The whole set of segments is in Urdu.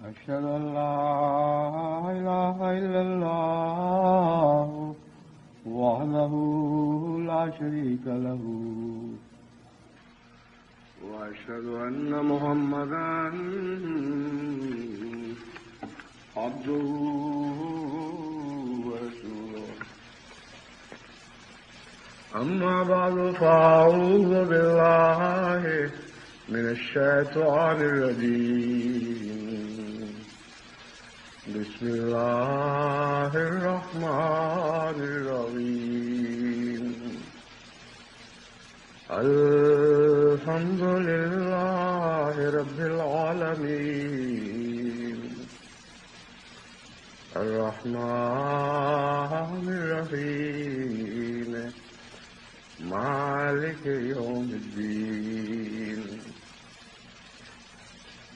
أشهد أن لا إله إلا الله وحده لا شريك له وأشهد أن محمدا عبده ورسوله أما بعد فأعوذ بالله من الشيطان الرجيم بسم الله الرحمن الرحيم الحمد لله رب العالمين الرحمن الرحيم مالك يوم الدين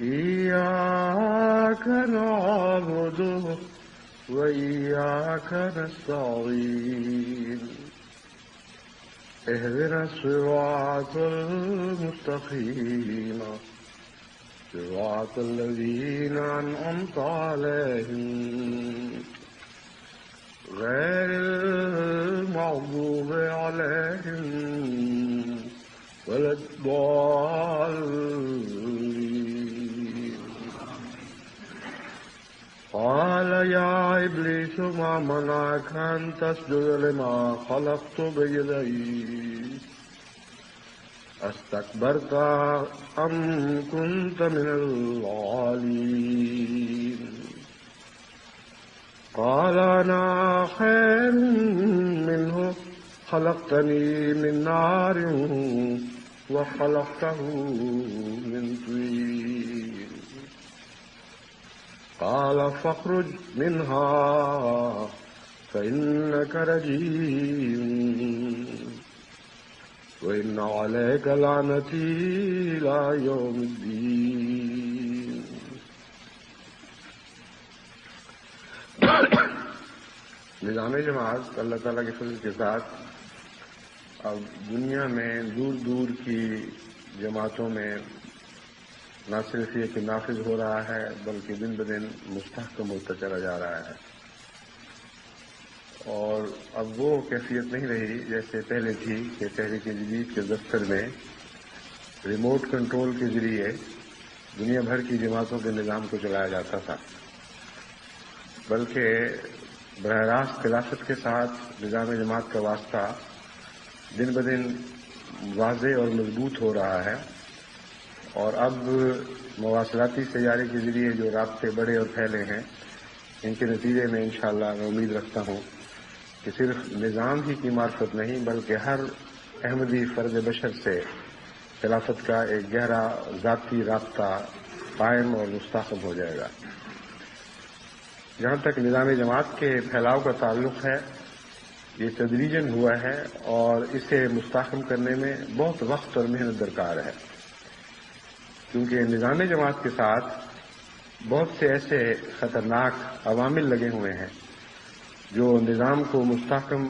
إياك نعبد وإياك نستعين اهدنا الصراط المستقيم صراط الذين أنعمت عليهم غير المغضوب عليهم ولا الضالين. قال يا إبليس ما منعك أن تسجد لما خلقت بيدي استكبرت أم كنت من العالين. قال أنا خير منه خلقتني من نار وخلقته من طين. قال فاخرج منها فإنك رجيم وإن عليك لعنتي إلى يوم الدين. نظام جماعت اللہ تعالیٰ کے فضل کے ساتھ اب دنیا میں دور دور کی جماعتوں میں نہ صرف یہ کہ نافذ ہو رہا ہے بلکہ دن بدن مستحکم ہوتا چلا جا رہا ہے، اور اب وہ کیفیت نہیں رہی جیسے پہلے تھی کہ تحریک جدید کے دفتر میں ریموٹ کنٹرول کے ذریعے دنیا بھر کی جماعتوں کے نظام کو چلایا جاتا تھا، بلکہ براہ راست خلافت کے ساتھ نظام جماعت کا واسطہ دن بدن واضح اور مضبوط ہو رہا ہے، اور اب مواصلاتی سیارے کے ذریعے جو رابطے بڑے اور پھیلے ہیں ان کے نتیجے میں انشاءاللہ میں امید رکھتا ہوں کہ صرف نظام ہی کی معرفت نہیں بلکہ ہر احمدی فرد بشر سے خلافت کا ایک گہرا ذاتی رابطہ قائم اور مستحکم ہو جائے گا۔ جہاں تک نظام جماعت کے پھیلاؤ کا تعلق ہے یہ تدریجاً ہوا ہے اور اسے مستحکم کرنے میں بہت وقت اور محنت درکار ہے، کیونکہ نظام جماعت کے ساتھ بہت سے ایسے خطرناک عوامل لگے ہوئے ہیں جو نظام کو مستحکم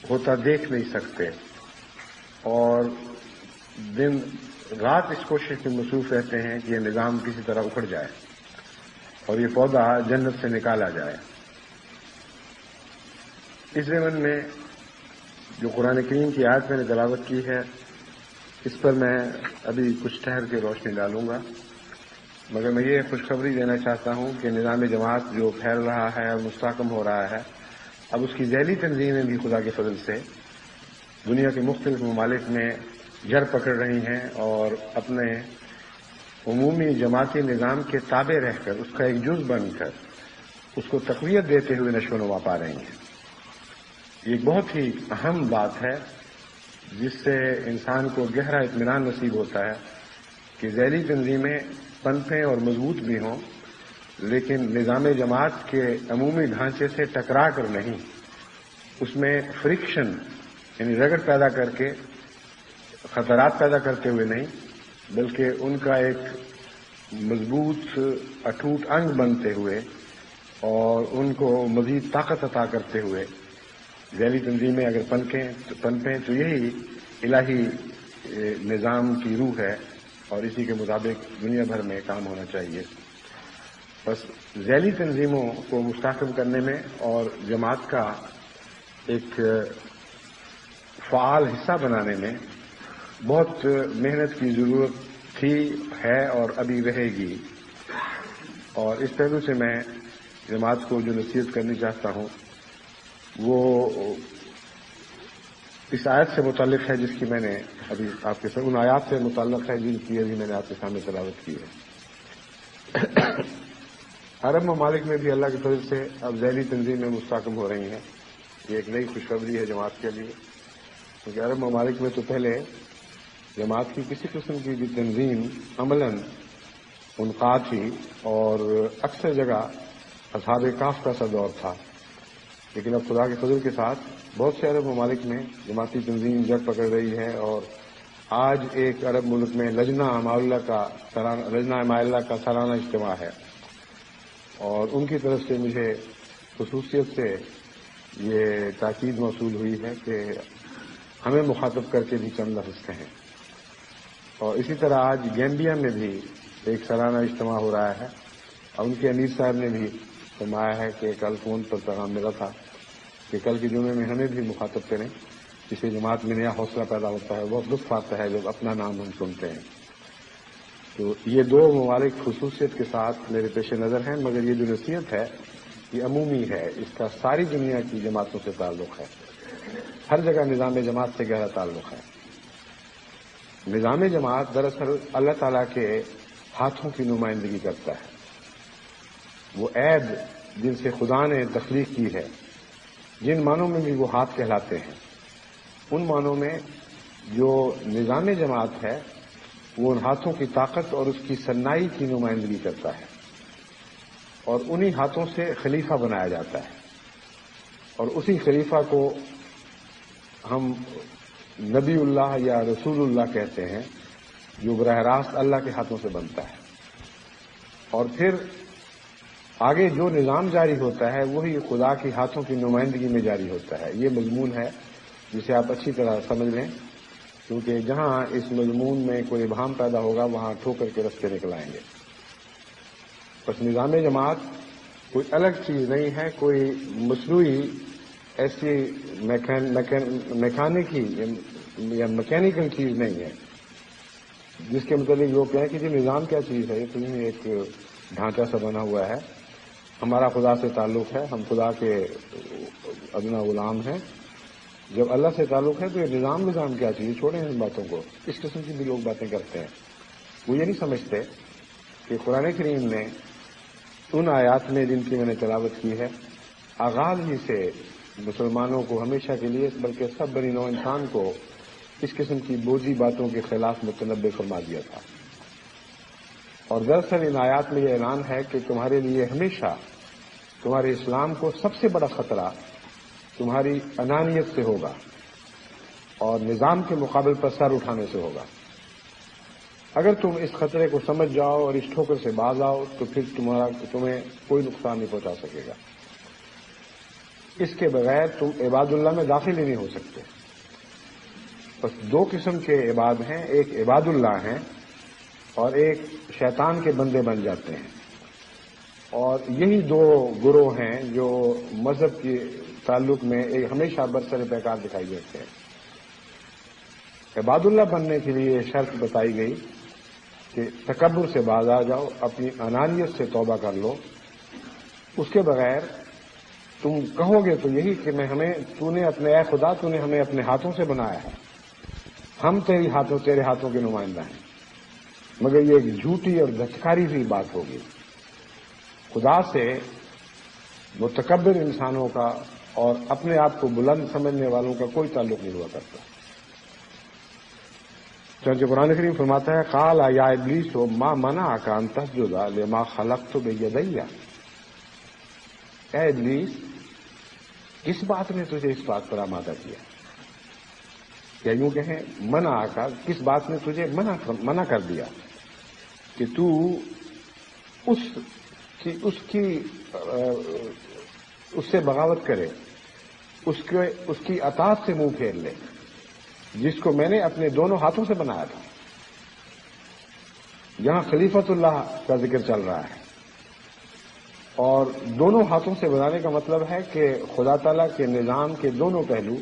ہوتا دیکھ نہیں سکتے اور دن رات اس کوشش میں مصروف رہتے ہیں کہ یہ نظام کسی طرح اکھڑ جائے اور یہ پودا جنت سے نکالا جائے۔ اس ضمن میں جو قرآن کریم کی آیت میں نے تلاوت کی ہے اس پر میں ابھی کچھ ٹھہر کے روشنی ڈالوں گا، مگر میں یہ خوشخبری دینا چاہتا ہوں کہ نظام جماعت جو پھیل رہا ہے اور مستحکم ہو رہا ہے اب اس کی ذیلی تنظیمیں بھی خدا کے فضل سے دنیا کے مختلف ممالک میں جڑ پکڑ رہی ہیں اور اپنے عمومی جماعتی نظام کے تابع رہ کر اس کا ایک جز بن کر اس کو تقویت دیتے ہوئے نشو و نما پا رہی ہیں۔ یہ ایک بہت ہی اہم بات ہے جس سے انسان کو گہرا اطمینان نصیب ہوتا ہے کہ ذیلی تنظیمیں پنپیں اور مضبوط بھی ہوں لیکن نظام جماعت کے عمومی ڈھانچے سے ٹکرا کر نہیں، اس میں فرکشن یعنی رگڑ پیدا کر کے خطرات پیدا کرتے ہوئے نہیں بلکہ ان کا ایک مضبوط اٹوٹ انگ بنتے ہوئے اور ان کو مزید طاقت عطا کرتے ہوئے ذیلی تنظیمیں اگر پنپیں تو یہی الہی نظام کی روح ہے اور اسی کے مطابق دنیا بھر میں کام ہونا چاہیے۔ بس ذیلی تنظیموں کو مستحکم کرنے میں اور جماعت کا ایک فعال حصہ بنانے میں بہت محنت کی ضرورت تھی، ہے اور ابھی رہے گی. اور اس پہلو سے میں جماعت کو جو نصیحت کرنی چاہتا ہوں وہ اس آیت سے متعلق ہے جس کی میں نے ابھی آپ کے سامنے، ان آیات سے متعلق ہے جن کی ابھی میں نے آپ کے سامنے تلاوت کی ہے. عرب ممالک میں بھی اللہ کی فضل سے اب ذیلی تنظیمیں مستحکم ہو رہی ہیں. یہ ایک نئی خوشخبری ہے جماعت کے لیے، کیونکہ عرب ممالک میں تو پہلے جماعت کی کسی قسم کی بھی تنظیم عملاً منقاد تھی اور اکثر جگہ اصحاب کہف کا سا دور تھا. لیکن اب خدا کے فضل کے ساتھ بہت سے عرب ممالک میں جماعتی تنظیم جڑ پکڑ رہی ہے، اور آج ایک عرب ملک میں لجنہ امائے اللہ کا سالانہ اجتماع ہے، اور ان کی طرف سے مجھے خصوصیت سے یہ تاکید موصول ہوئی ہے کہ ہمیں مخاطب کر کے بھی چند لفظ کہیں. اور اسی طرح آج گیمبیا میں بھی ایک سالانہ اجتماع ہو رہا ہے، اور ان کے امیر صاحب نے بھی فرمایا ہے کہ کل فون پر پیغام ملا تھا کہ کل کے جمعے میں ہمیں بھی مخاطب کریں، جسے جماعت میں نیا حوصلہ پیدا ہوتا ہے. بہت لطف آتا ہے جب اپنا نام ہم سنتے ہیں. تو یہ دو ممالک خصوصیت کے ساتھ میرے پیش نظر ہیں، مگر یہ جو نصیحت ہے یہ عمومی ہے، اس کا ساری دنیا کی جماعتوں سے تعلق ہے. ہر جگہ نظام جماعت سے گہرا تعلق ہے. نظام جماعت دراصل اللہ تعالیٰ کے ہاتھوں کی نمائندگی کرتا ہے. وہ عید جن سے خدا نے تخلیق کی ہے، جن معنوں میں بھی وہ ہاتھ کہلاتے ہیں، ان معنوں میں جو نظام جماعت ہے وہ ان ہاتھوں کی طاقت اور اس کی صنائی کی نمائندگی کرتا ہے، اور انہی ہاتھوں سے خلیفہ بنایا جاتا ہے. اور اسی خلیفہ کو ہم نبی اللہ یا رسول اللہ کہتے ہیں، جو براہ راست اللہ کے ہاتھوں سے بنتا ہے. اور پھر آگے جو نظام جاری ہوتا ہے وہی خدا کے ہاتھوں کی نمائندگی میں جاری ہوتا ہے. یہ مضمون ہے جسے آپ اچھی طرح سمجھ لیں، کیونکہ جہاں اس مضمون میں کوئی ابہام پیدا ہوگا وہاں ٹھوکر کے رستے نکل آئیں گے. بس نظام جماعت کوئی الگ چیز نہیں ہے، کوئی مصنوعی ایسی میکانکی یا میکینیکل چیز نہیں ہے جس کے متعلق لوگ کہیں کہ جی نظام کیا چیز ہے، یہ تو ایک ڈھانچہ سا بنا ہوا ہے، ہمارا خدا سے تعلق ہے، ہم خدا کے ادنا غلام ہیں. جب اللہ سے تعلق ہے تو یہ نظام کیا چیز، چھوڑیں ان باتوں کو. اس قسم کی بھی لوگ باتیں کرتے ہیں. وہ یہ نہیں سمجھتے کہ قرآن کریم نے ان آیات میں جن کی میں نے تلاوت کی ہے آغاز ہی سے مسلمانوں کو ہمیشہ کے لیے بلکہ سب بنی نوع انسان کو اس قسم کی بوجھی باتوں کے خلاف متنبع فرما دیا تھا. اور دراصل ان آیات میں یہ اعلان ہے کہ تمہارے لیے ہمیشہ تمہارے اسلام کو سب سے بڑا خطرہ تمہاری انانیت سے ہوگا اور نظام کے مقابل پر سر اٹھانے سے ہوگا. اگر تم اس خطرے کو سمجھ جاؤ اور اس ٹھوکر سے باز آؤ تو پھر تمہیں کوئی نقصان نہیں پہنچا سکے گا. اس کے بغیر تم عباد اللہ میں داخل ہی نہیں ہو سکتے. بس دو قسم کے عباد ہیں، ایک عباد اللہ ہیں اور ایک شیطان کے بندے بن جاتے ہیں. اور یہی دو گروہ ہیں جو مذہب کے تعلق میں ہمیشہ برسر پیکار دکھائی دیتے ہیں. عباد اللہ بننے کے لیے شرط بتائی گئی کہ تکبر سے باز آ جاؤ، اپنی انانیت سے توبہ کر لو. اس کے بغیر تم کہو گے تو یہی کہ تو نے اپنے اے خدا تو نے ہمیں اپنے ہاتھوں سے بنایا ہے، ہم تیرے ہاتھوں کے نمائندہ ہیں. مگر یہ ایک جھوٹی اور دھچکاری ہوئی بات ہوگی. خدا سے متکبر انسانوں کا اور اپنے آپ کو بلند سمجھنے والوں کا کوئی تعلق نہیں ہوا کرتا. چنانچہ قرآن کریم فرماتا ہے قال یا ابلیس ما منعک ان تسجد لما خلقت بیدی. اے ابلیس، کس بات نے تجھے اس بات پر آمادہ کیا؟ یا یوں کہیں منع کا، کس بات نے تجھے منع کر دیا کہ تو اس سے بغاوت کرے، اس کی اطاعت سے منہ پھیر لے جس کو میں نے اپنے دونوں ہاتھوں سے بنایا تھا. یہاں خلیفۃ اللہ کا ذکر چل رہا ہے. اور دونوں ہاتھوں سے بنانے کا مطلب ہے کہ خدا تعالیٰ کے نظام کے دونوں پہلو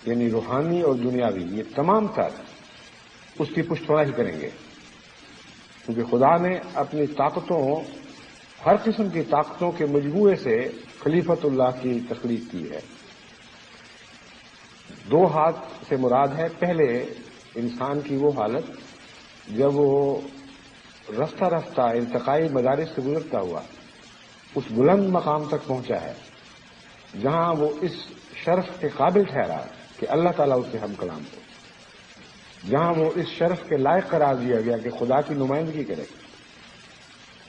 یعنی روحانی اور دنیاوی یہ تمام تر اس کی پشتوانہ کریں گے، کیونکہ خدا نے اپنی طاقتوں ہر قسم کی طاقتوں کے مجموعے سے خلیفت اللہ کی تخلیق کی ہے۔ دو ہاتھ سے مراد ہے پہلے انسان کی وہ حالت جب وہ رفتہ رفتہ ارتقائی مدارس سے گزرتا ہوا اس بلند مقام تک پہنچا ہے جہاں وہ اس شرف کے قابل ٹھہرا کہ اللہ تعالیٰ اس سے ہم کلام ہو، جہاں وہ اس شرف کے لائق قرار دیا گیا کہ خدا کی نمائندگی کرے۔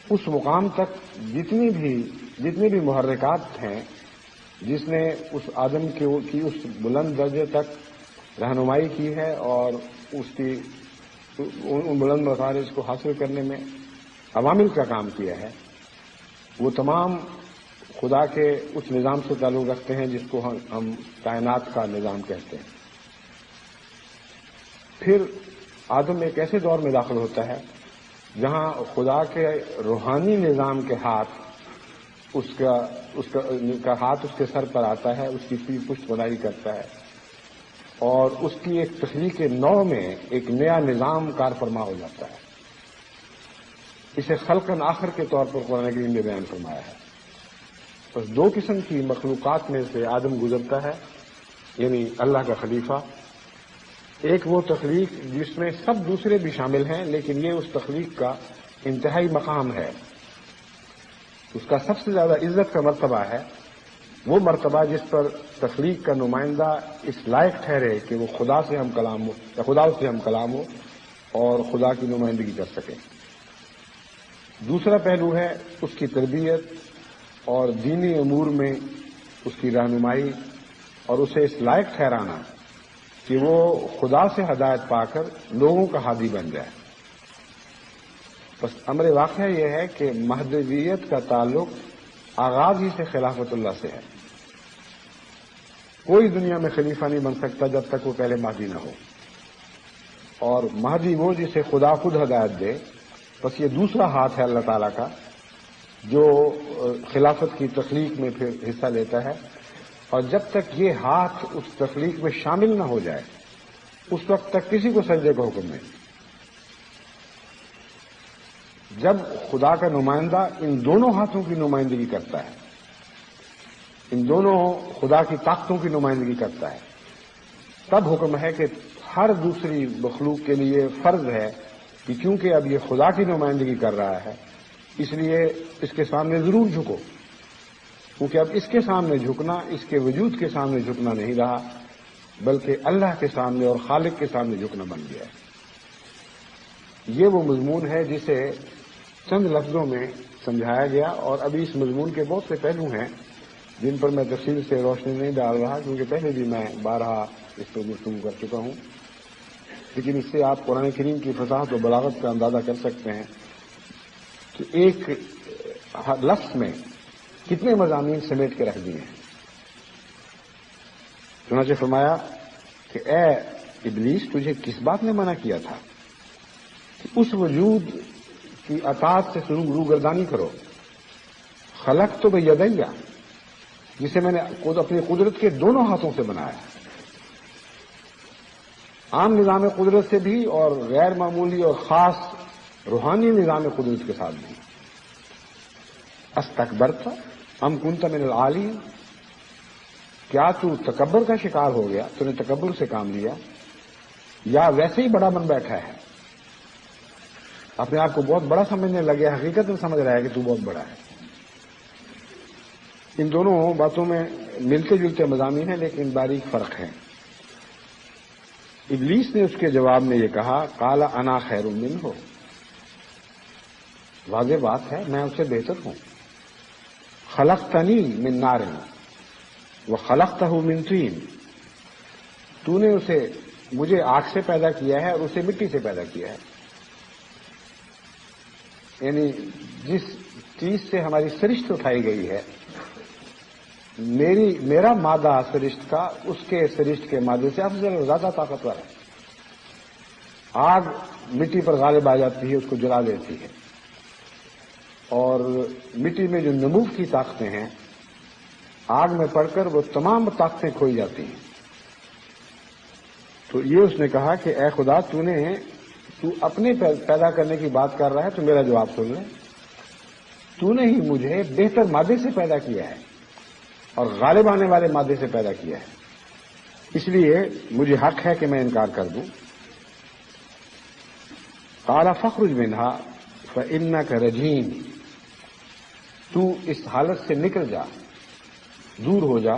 اس مقام تک جتنی بھی محرکات ہیں جس نے اس آدم کی اس بلند درجے تک رہنمائی کی ہے اور اس کی ان بلند مفارض کو حاصل کرنے میں عوامل کا کام کیا ہے، وہ تمام خدا کے اس نظام سے تعلق رکھتے ہیں جس کو ہم کائنات کا نظام کہتے ہیں۔ پھر آدم ایک ایسے دور میں داخل ہوتا ہے جہاں خدا کے روحانی نظام کے ہاتھ اس کا ہاتھ اس کے سر پر آتا ہے، اس کی پشت بنائی کرتا ہے اور اس کی ایک تخلیق نو میں ایک نیا نظام کار فرما ہو جاتا ہے۔ اسے خلقاً آخر کے طور پر قرآن کریم نے بیان فرمایا ہے۔ بس دو قسم کی مخلوقات میں سے آدم گزرتا ہے، یعنی اللہ کا خلیفہ۔ ایک وہ تخلیق جس میں سب دوسرے بھی شامل ہیں لیکن یہ اس تخلیق کا انتہائی مقام ہے، اس کا سب سے زیادہ عزت کا مرتبہ ہے، وہ مرتبہ جس پر تخلیق کا نمائندہ اس لائق ٹھہرے کہ وہ خدا سے ہم کلام ہو یا خدا سے ہم کلام ہو اور خدا کی نمائندگی کر سکے۔ دوسرا پہلو ہے اس کی تربیت اور دینی امور میں اس کی رہنمائی اور اسے اس لائق ٹھہرانا کہ وہ خدا سے ہدایت پا کر لوگوں کا ہادی بن جائے۔ بس امر واقعہ یہ ہے کہ مہدویت کا تعلق آغاز ہی سے خلافت اللہ سے ہے۔ کوئی دنیا میں خلیفہ نہیں بن سکتا جب تک وہ پہلے مہدی نہ ہو، اور مہدی وہ جسے خدا خود ہدایت دے۔ بس یہ دوسرا ہاتھ ہے اللہ تعالیٰ کا جو خلافت کی تخلیق میں پھر حصہ لیتا ہے، اور جب تک یہ ہاتھ اس تخلیق میں شامل نہ ہو جائے اس وقت تک کسی کو سجدے کا حکم نہیں۔ جب خدا کا نمائندہ ان دونوں ہاتھوں کی نمائندگی کرتا ہے، ان دونوں خدا کی طاقتوں کی نمائندگی کرتا ہے، تب حکم ہے کہ ہر دوسری مخلوق کے لیے فرض ہے کہ کیونکہ اب یہ خدا کی نمائندگی کر رہا ہے اس لیے اس کے سامنے ضرور جھکو، کیونکہ اب اس کے سامنے جھکنا اس کے وجود کے سامنے جھکنا نہیں رہا بلکہ اللہ کے سامنے اور خالق کے سامنے جھکنا بن گیا ہے۔ یہ وہ مضمون ہے جسے چند لفظوں میں سمجھایا گیا، اور ابھی اس مضمون کے بہت سے پہلو ہیں جن پر میں تفصیل سے روشنی نہیں ڈال رہا کیونکہ پہلے بھی میں بارہا اس پر گفتگو کر چکا ہوں، لیکن اس سے آپ قرآن کریم کی فصاحت و بلاغت کا اندازہ کر سکتے ہیں کہ ایک لفظ میں کتنے مضامین سمیٹ کے رکھ دیے ہیں۔ چنانچہ فرمایا کہ اے ابلیس تجھے کس بات نے منع کیا تھا کہ اس وجود کی اطاعت سے روگردانی کرو، خلق تو بیدیا جسے میں نے اپنی قدرت کے دونوں ہاتھوں سے بنایا، عام نظام قدرت سے بھی اور غیر معمولی اور خاص روحانی نظام قدرت کے ساتھ بھی۔ استکبرت ام کنت من العالین، کیا تو تکبر کا شکار ہو گیا، تو نے تکبر سے کام لیا، یا ویسے ہی بڑا بن بیٹھا ہے، اپنے آپ کو بہت بڑا سمجھنے لگے، حقیقت میں سمجھ رہا ہے کہ تو بہت بڑا ہے۔ ان دونوں باتوں میں ملتے جلتے مضامین ہیں لیکن باریک فرق ہے۔ ابلیس نے اس کے جواب میں یہ کہا قال انا خیر منہ، واضح بات ہے میں اس سے بہتر ہوں، خلقتنی من نار وخلقتہ من طین، تو نے اسے مجھے آگ سے پیدا کیا ہے اور اسے مٹی سے پیدا کیا ہے۔ یعنی جس چیز سے ہماری سرشت اٹھائی گئی ہے، میرا مادہ سرشت کا اس کے سرشت کے مادے سے افضل اور زیادہ طاقتور ہے۔ آگ مٹی پر غالب آ جاتی ہے، اس کو جلا دیتی ہے، اور مٹی میں جو نمو کی طاقتیں ہیں آگ میں پڑ کر وہ تمام طاقتیں کھوئی جاتی ہیں۔ تو یہ اس نے کہا کہ اے خدا تو اپنے پیدا کرنے کی بات کر رہا ہے تو میرا جواب سن لے، تو نے ہی مجھے بہتر مادے سے پیدا کیا ہے اور غالب آنے والے مادے سے پیدا کیا ہے، اس لیے مجھے حق ہے کہ میں انکار کر دوں۔ قال فاخرج منها فإنك رجیم، تو اس حالت سے نکل جا، دور ہو جا،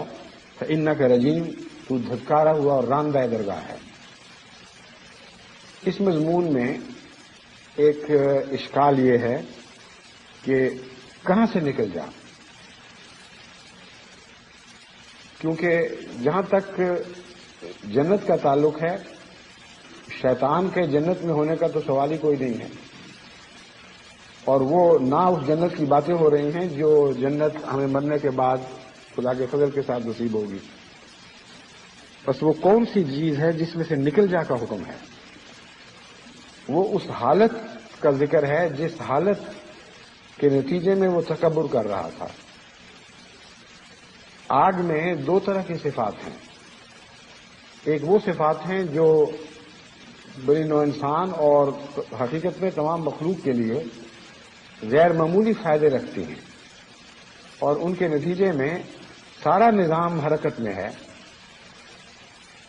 فإنك رجیم، تو دھتکارا ہوا اور راندہ درگاہ ہے۔ اس مضمون میں ایک اشکال یہ ہے کہ کہاں سے نکل جا، کیونکہ جہاں تک جنت کا تعلق ہے شیطان کے جنت میں ہونے کا تو سوال ہی کوئی نہیں ہے، اور وہ نہ اس جنت کی باتیں ہو رہی ہیں جو جنت ہمیں مرنے کے بعد خدا کے فضل کے ساتھ نصیب ہوگی۔ بس وہ کون سی چیز ہے جس میں سے نکل جا کا حکم ہے؟ وہ اس حالت کا ذکر ہے جس حالت کے نتیجے میں وہ تکبر کر رہا تھا۔ آگ میں دو طرح کی صفات ہیں، ایک وہ صفات ہیں جو بنی نوع انسان اور حقیقت میں تمام مخلوق کے لیے غیر معمولی فائدے رکھتی ہیں اور ان کے نتیجے میں سارا نظام حرکت میں ہے،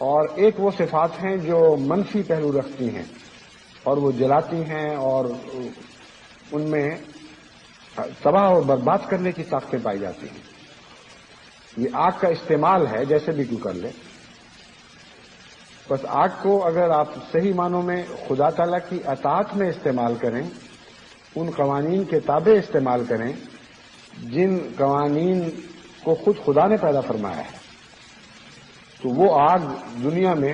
اور ایک وہ صفات ہیں جو منفی پہلو رکھتی ہیں اور وہ جلاتی ہیں اور ان میں تباہ اور برباد کرنے کی طاقتیں پائی جاتی ہیں۔ یہ آگ کا استعمال ہے جیسے بھی کیوں کر لے، بس آگ کو اگر آپ صحیح معنوں میں خدا تعالیٰ کی اطاعت میں استعمال کریں، ان قوانین کے تابع استعمال کریں جن قوانین کو خود خدا نے پیدا فرمایا ہے، تو وہ آگ دنیا میں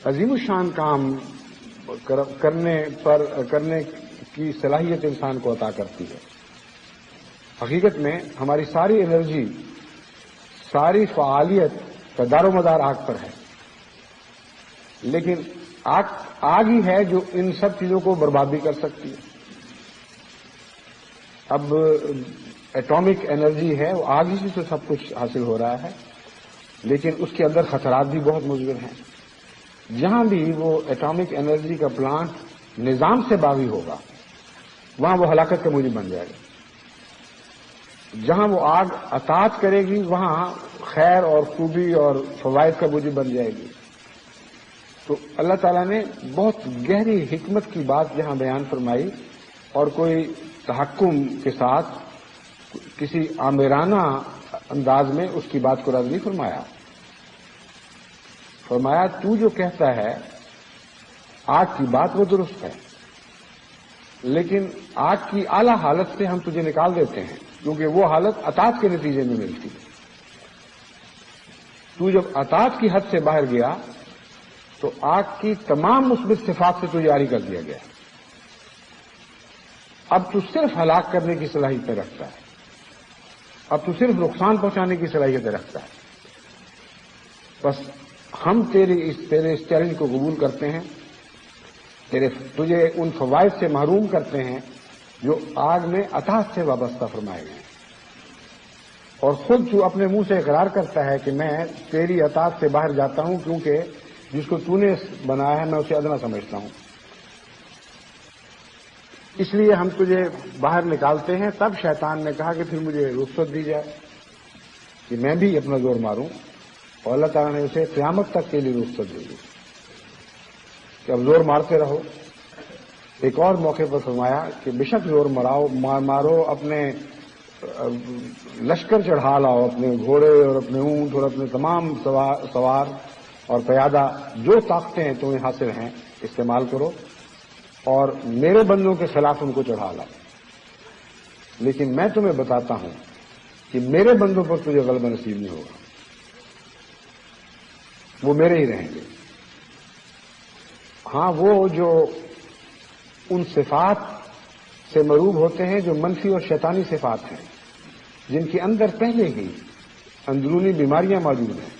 عظیم الشان کام کرنے کی صلاحیت انسان کو عطا کرتی ہے۔ حقیقت میں ہماری ساری انرجی، ساری فعالیت کا دار و مدار آگ پر ہے، لیکن آگ ہی ہے جو ان سب چیزوں کو برباد بھی کر سکتی ہے۔ اب ایٹامک انرجی ہے، وہ آگ ہی سے سب کچھ حاصل ہو رہا ہے، لیکن اس کے اندر خطرات بھی بہت مضر ہیں۔ جہاں بھی وہ ایٹامک انرجی کا پلانٹ نظام سے باغی ہوگا وہاں وہ ہلاکت کا موجب بن جائے گا، جہاں وہ آگ اطاعت کرے گی وہاں خیر اور خوبی اور فوائد کا موجب بن جائے گی۔ تو اللہ تعالیٰ نے بہت گہری حکمت کی بات یہاں بیان فرمائی اور کوئی تحکم کے ساتھ کسی آمیرانہ انداز میں اس کی بات کو رد نہیں فرمایا۔ فرمایا تو جو کہتا ہے آگ کی بات وہ درست ہے، لیکن آگ کی اعلی حالت سے ہم تجھے نکال دیتے ہیں کیونکہ وہ حالت اطاعت کے نتیجے میں ملتی ہے۔ تو جب اطاعت کی حد سے باہر گیا تو آگ کی تمام مثبت صفات سے تجھے جاری کر دیا گیا، اب تو صرف ہلاک کرنے کی صلاحیت رکھتا ہے، اب تو صرف نقصان پہنچانے کی صلاحیت رکھتا ہے۔ بس ہم تیرے اس چیلنج کو قبول کرتے ہیں، تجھے ان فوائد سے محروم کرتے ہیں جو آگ میں اطاعت سے وابستہ فرمائے گئے، اور خود تو اپنے منہ سے اقرار کرتا ہے کہ میں تیری اطاعت سے باہر جاتا ہوں کیونکہ جس کو تو نے بنایا ہے میں اسے ادنا سمجھتا ہوں، اس لیے ہم تجھے باہر نکالتے ہیں۔ تب شیطان نے کہا کہ پھر مجھے رخصت دی جائے کہ میں بھی اپنا زور ماروں، اور اللہ تعالیٰ نے اسے قیامت تک کے لیے رخصت دے دی کہ اب زور مارتے رہو۔ ایک اور موقع پر فرمایا کہ بے شک زور مارو، اپنے لشکر چڑھا لاؤ، اپنے گھوڑے اور اپنے اونٹ اور اپنے تمام سوار اور پیادہ، جو طاقتیں تمہیں حاصل ہیں استعمال کرو اور میرے بندوں کے خلاف ان کو چڑھا لاؤ، لیکن میں تمہیں بتاتا ہوں کہ میرے بندوں پر تجھے غلبہ نصیب نہیں ہوگا، وہ میرے ہی رہیں گے۔ ہاں، وہ جو ان صفات سے مروب ہوتے ہیں جو منفی اور شیطانی صفات ہیں، جن کے اندر پہلے ہی اندرونی بیماریاں موجود ہیں،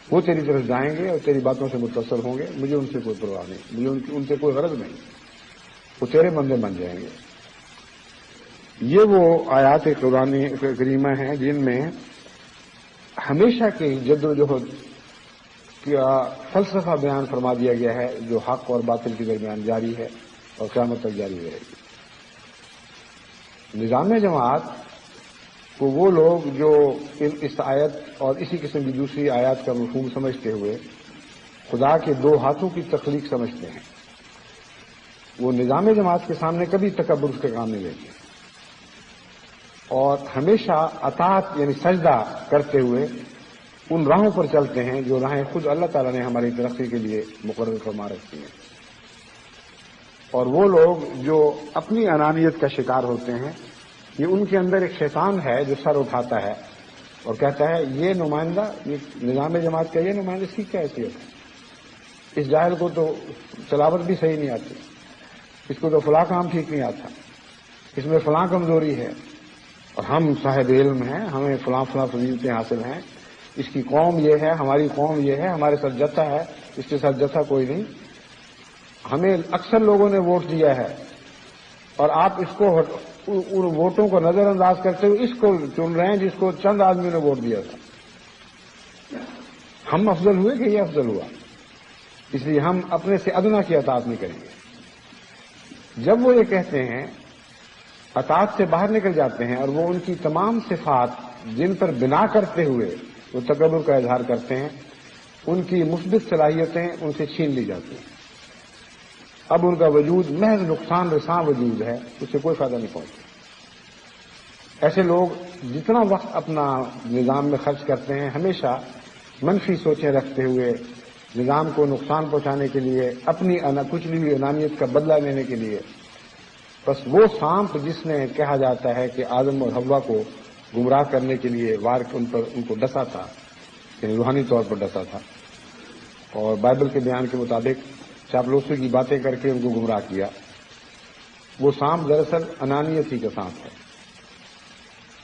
وہ تیری طرف جائیں گے اور تیری باتوں سے متاثر ہوں گے۔ مجھے ان سے کوئی پرواہ نہیں، مجھے ان سے کوئی غرض نہیں، وہ تیرے بندے بن جائیں گے۔ یہ وہ آیات قرآن کریمہ ہیں جن میں ہمیشہ کی جد و جہد کا فلسفہ بیان فرما دیا گیا ہے جو حق اور باطل کے درمیان جاری ہے اور قیامت تک جاری رہے گی۔ نظام جماعت کو وہ لوگ جو اس آیت اور اسی قسم کی دوسری آیات کا مفہوم سمجھتے ہوئے خدا کے دو ہاتھوں کی تخلیق سمجھتے ہیں، وہ نظام جماعت کے سامنے کبھی تکبر کا کام نہیں لیتے اور ہمیشہ اطاعت یعنی سجدہ کرتے ہوئے ان راہوں پر چلتے ہیں جو راہیں خود اللہ تعالیٰ نے ہماری ترقی کے لیے مقرر فرما رکھی ہیں۔ اور وہ لوگ جو اپنی انانیت کا شکار ہوتے ہیں، یہ ان کے اندر ایک شیطان ہے جو سر اٹھاتا ہے اور کہتا ہے یہ نمائندہ، یہ نظام جماعت کا یہ نمائندہ، اس کی کیا حیثیت ہے؟ اس جاہل کو تو تلاوت بھی صحیح نہیں آتی، اس کو تو فلاں کام ٹھیک نہیں آتا، اس میں فلاں کمزوری ہے، اور ہم صاحب علم ہیں، ہمیں فلاں فلاں فضیلتیں حاصل ہیں، اس کی قوم یہ ہے، ہماری قوم یہ ہے، ہمارے ساتھ جتھا ہے، اس کے ساتھ جتھا کوئی نہیں، ہمیں اکثر لوگوں نے ووٹ دیا ہے اور آپ اس کو ان ووٹوں کو نظر انداز کرتے ہوئے اس کو چن رہے ہیں جس کو چند آدمیوں نے ووٹ دیا تھا۔ ہم افضل ہوئے کہ یہ افضل ہوا؟ اس لیے ہم اپنے سے ادنا کی اطاعت نہیں کریں گے۔ جب وہ یہ کہتے ہیں، اطاعت سے باہر نکل جاتے ہیں اور وہ ان کی تمام صفات جن پر بنا کرتے ہوئے وہ تکبر کا اظہار کرتے ہیں، ان کی مثبت صلاحیتیں ان سے چھین لی جاتی ہیں۔ اب ان کا وجود محض نقصان رساں وجود ہے، اس سے کوئی فائدہ نہیں پہنچتا۔ ایسے لوگ جتنا وقت اپنا نظام میں خرچ کرتے ہیں، ہمیشہ منفی سوچیں رکھتے ہوئے نظام کو نقصان پہنچانے کے لیے، اپنی کچلی ہوئی انانیت کا بدلہ لینے کے لیے، بس وہ سانپ جس نے کہا جاتا ہے کہ آدم اور حوا کو گمراہ کرنے کے لیے ان کو ڈسا تھا، یعنی روحانی طور پر ڈسا تھا، اور بائبل کے بیان کے مطابق چاپلوسی کی باتیں کر کے ان کو گمراہ کیا، وہ سانپ دراصل انانیت ہی کا سانپ ہے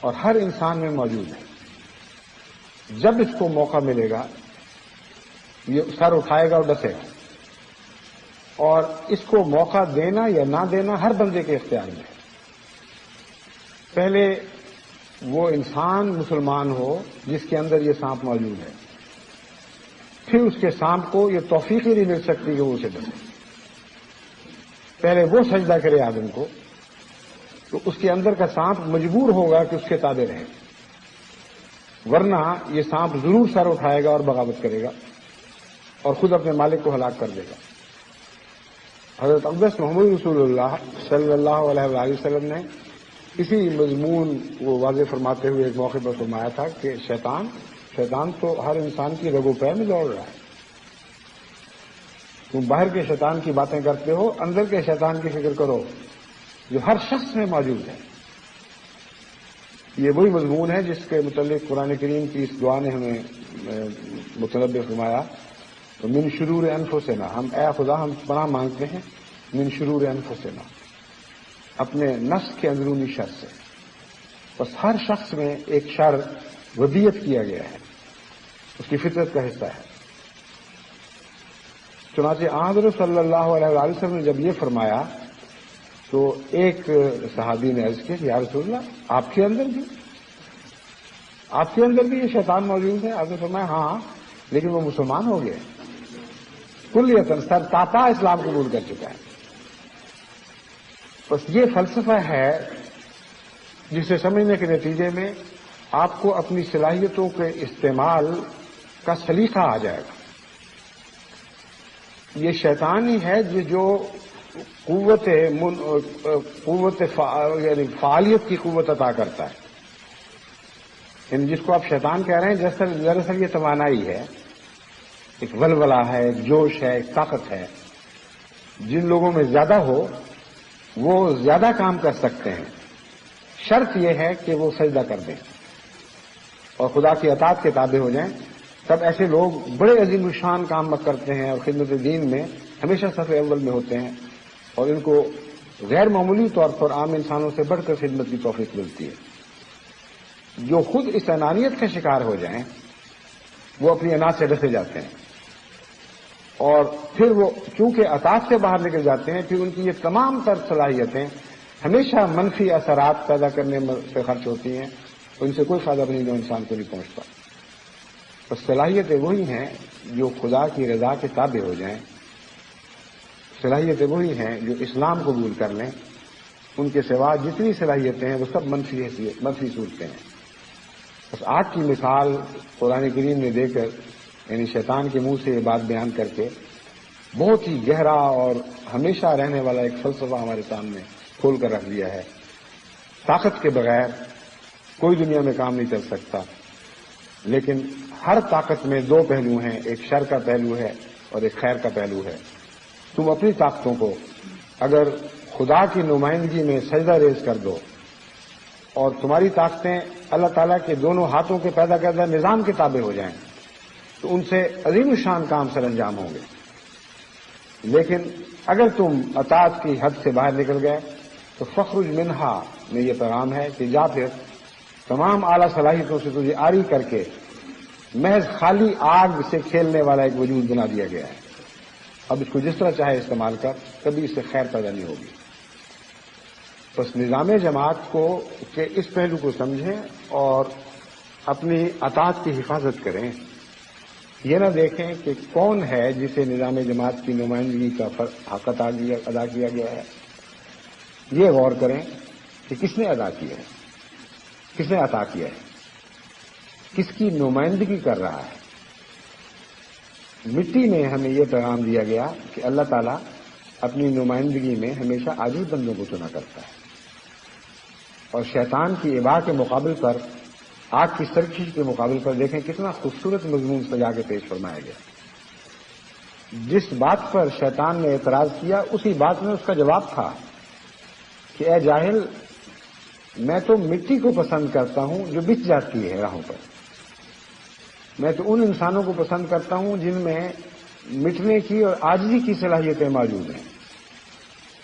اور ہر انسان میں موجود ہے۔ جب اس کو موقع ملے گا یہ سر اٹھائے گا اور ڈسے گا، اور اس کو موقع دینا یا نہ دینا ہر بندے کے اختیار میں ہے۔ پہلے وہ انسان مسلمان ہو جس کے اندر یہ سانپ موجود ہے، پھر اس کے سانپ کو یہ توفیق ہی نہیں مل سکتی کہ وہ اسے ڈسے۔ پہلے وہ سجدہ کرے آدم کو تو اس کے اندر کا سانپ مجبور ہوگا کہ اس کے تابع رہے، ورنہ یہ سانپ ضرور سر اٹھائے گا اور بغاوت کرے گا اور خود اپنے مالک کو ہلاک کر دے گا۔ حضرت اقدس محمد رسول اللہ صلی اللہ علیہ وآلہ وسلم نے اسی مضمون کو واضح فرماتے ہوئے ایک موقع پر فرمایا تھا کہ شیطان تو ہر انسان کی رگ و پے میں دوڑ رہا ہے۔ تم باہر کے شیطان کی باتیں کرتے ہو، اندر کے شیطان کی فکر کرو جو ہر شخص میں موجود ہے۔ یہ وہی مضمون ہے جس کے متعلق قرآن کریم کی اس دعا نے ہمیں متنبہ فرمایا، من شرور انفسنا، ہم اے خدا ہم پناہ مانگتے ہیں من شرور انفسنا، اپنے نفس کے اندرونی شر سے۔ بس ہر شخص میں ایک شر ودیت کیا گیا ہے، اس کی فطرت کا حصہ ہے۔ چنانچہ حضرت صلی اللہ علیہ وآلہ وسلم نے جب یہ فرمایا تو ایک صحابی نے عرض کیا یا رسول اللہ آپ کے اندر بھی یہ شیطان موجود ہے؟ آپ نے فرمایا ہاں، لیکن وہ مسلمان ہو گئے، کلیتاً سر تاپا اسلام قبول کر چکا ہے۔ بس یہ فلسفہ ہے جسے سمجھنے کے نتیجے میں آپ کو اپنی صلاحیتوں کے استعمال کا سلیقہ آ جائے گا۔ یہ شیطان ہی ہے جو یعنی فعالیت کی قوت عطا کرتا ہے، یعنی جس کو آپ شیطان کہہ رہے ہیں دراصل یہ توانائی ہے، ایک ولولہ ہے، ایک جوش ہے، ایک طاقت ہے۔ جن لوگوں میں زیادہ ہو وہ زیادہ کام کر سکتے ہیں، شرط یہ ہے کہ وہ سجدہ کر دیں اور خدا کی اطاعت کے تابع ہو جائیں، تب ایسے لوگ بڑے عظیم الشان کام کرتے ہیں اور خدمت دین میں ہمیشہ صف اول میں ہوتے ہیں، اور ان کو غیر معمولی طور پر عام انسانوں سے بڑھ کر خدمت کی توفیق ملتی ہے۔ جو خود اس انانیت کا شکار ہو جائیں وہ اپنی انا سے ڈسے جاتے ہیں، اور پھر وہ چونکہ اطاعت سے باہر نکل جاتے ہیں، پھر ان کی یہ تمام تر صلاحیتیں ہمیشہ منفی اثرات پیدا کرنے سے خرچ ہوتی ہیں، تو ان سے کوئی فائدہ بھی نہیں جو انسان کو نہیں پہنچتا۔ تو صلاحیتیں وہی ہیں جو خدا کی رضا کے تابع ہو جائیں، صلاحیتیں وہی ہیں جو اسلام قبول کر لیں، ان کے سوا جتنی صلاحیتیں ہیں وہ سب منفی صورتیں ہیں۔ بس آج کی مثال قرآن کریم نے دے کر، یعنی شیطان کے منہ سے یہ بات بیان کر کے بہت ہی گہرا اور ہمیشہ رہنے والا ایک فلسفہ ہمارے سامنے کھول کر رکھ دیا ہے۔ طاقت کے بغیر کوئی دنیا میں کام نہیں چل سکتا، لیکن ہر طاقت میں دو پہلو ہیں، ایک شر کا پہلو ہے اور ایک خیر کا پہلو ہے۔ تم اپنی طاقتوں کو اگر خدا کی نمائندگی میں سجدہ ریز کر دو اور تمہاری طاقتیں اللہ تعالیٰ کے دونوں ہاتھوں کے پیدا کردہ نظام کے تابع ہو جائیں تو ان سے عظیم الشان کام سر انجام ہوں گے۔ لیکن اگر تم اطاعت کی حد سے باہر نکل گئے تو فخرج منہا میں یہ پیغام ہے کہ جا پھر تمام اعلیٰ صلاحیتوں سے تجھے عاری کر کے محض خالی آگ سے کھیلنے والا ایک وجود بنا دیا گیا ہے۔ اب اس کو جس طرح چاہے استعمال کر، کبھی اس سے خیر پیدا نہیں ہوگی۔ بس نظام جماعت کو کہ اس پہلو کو سمجھیں اور اپنی اطاعت کی حفاظت کریں، یہ نہ دیکھیں کہ کون ہے جسے نظام جماعت کی نمائندگی کا حق ادا کیا گیا ہے، یہ غور کریں کہ کس نے ادا کیا ہے، کس نے عطا کیا ہے، کس کی نمائندگی کر رہا ہے۔ مٹی میں ہمیں یہ پیغام دیا گیا کہ اللہ تعالیٰ اپنی نمائندگی میں ہمیشہ عاجز بندوں کو چنا کرتا ہے، اور شیطان کی اباء کے مقابل پر، آگ کی سرکشی کے مقابل پر دیکھیں کتنا خوبصورت مضمون سجا کے پیش فرمایا گیا۔ جس بات پر شیطان نے اعتراض کیا اسی بات میں اس کا جواب تھا کہ اے جاہل، میں تو مٹی کو پسند کرتا ہوں جو بچ جاتی ہے راہوں پر، میں تو ان انسانوں کو پسند کرتا ہوں جن میں مٹنے کی اور عاجزی کی صلاحیتیں موجود ہیں۔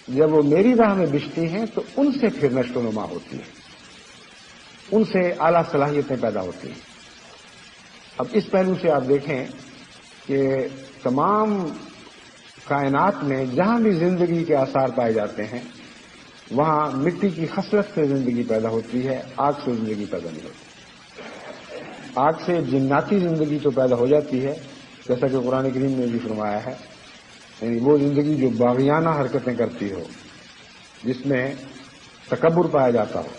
جب وہ میری راہ میں بچتی ہیں تو ان سے پھر نشو و نما ہوتی ہے، ان سے اعلیٰ صلاحیتیں پیدا ہوتی ہیں۔ اب اس پہلو سے آپ دیکھیں کہ تمام کائنات میں جہاں بھی زندگی کے آثار پائے جاتے ہیں وہاں مٹی کی خصلت سے زندگی پیدا ہوتی ہے، آگ سے زندگی پیدا نہیں ہوتی۔ آگ سے جناتی زندگی تو پیدا ہو جاتی ہے، جیسا کہ قرآن کریم نے بھی فرمایا ہے، یعنی وہ زندگی جو باغیانہ حرکتیں کرتی ہو، جس میں تکبر پایا جاتا ہو۔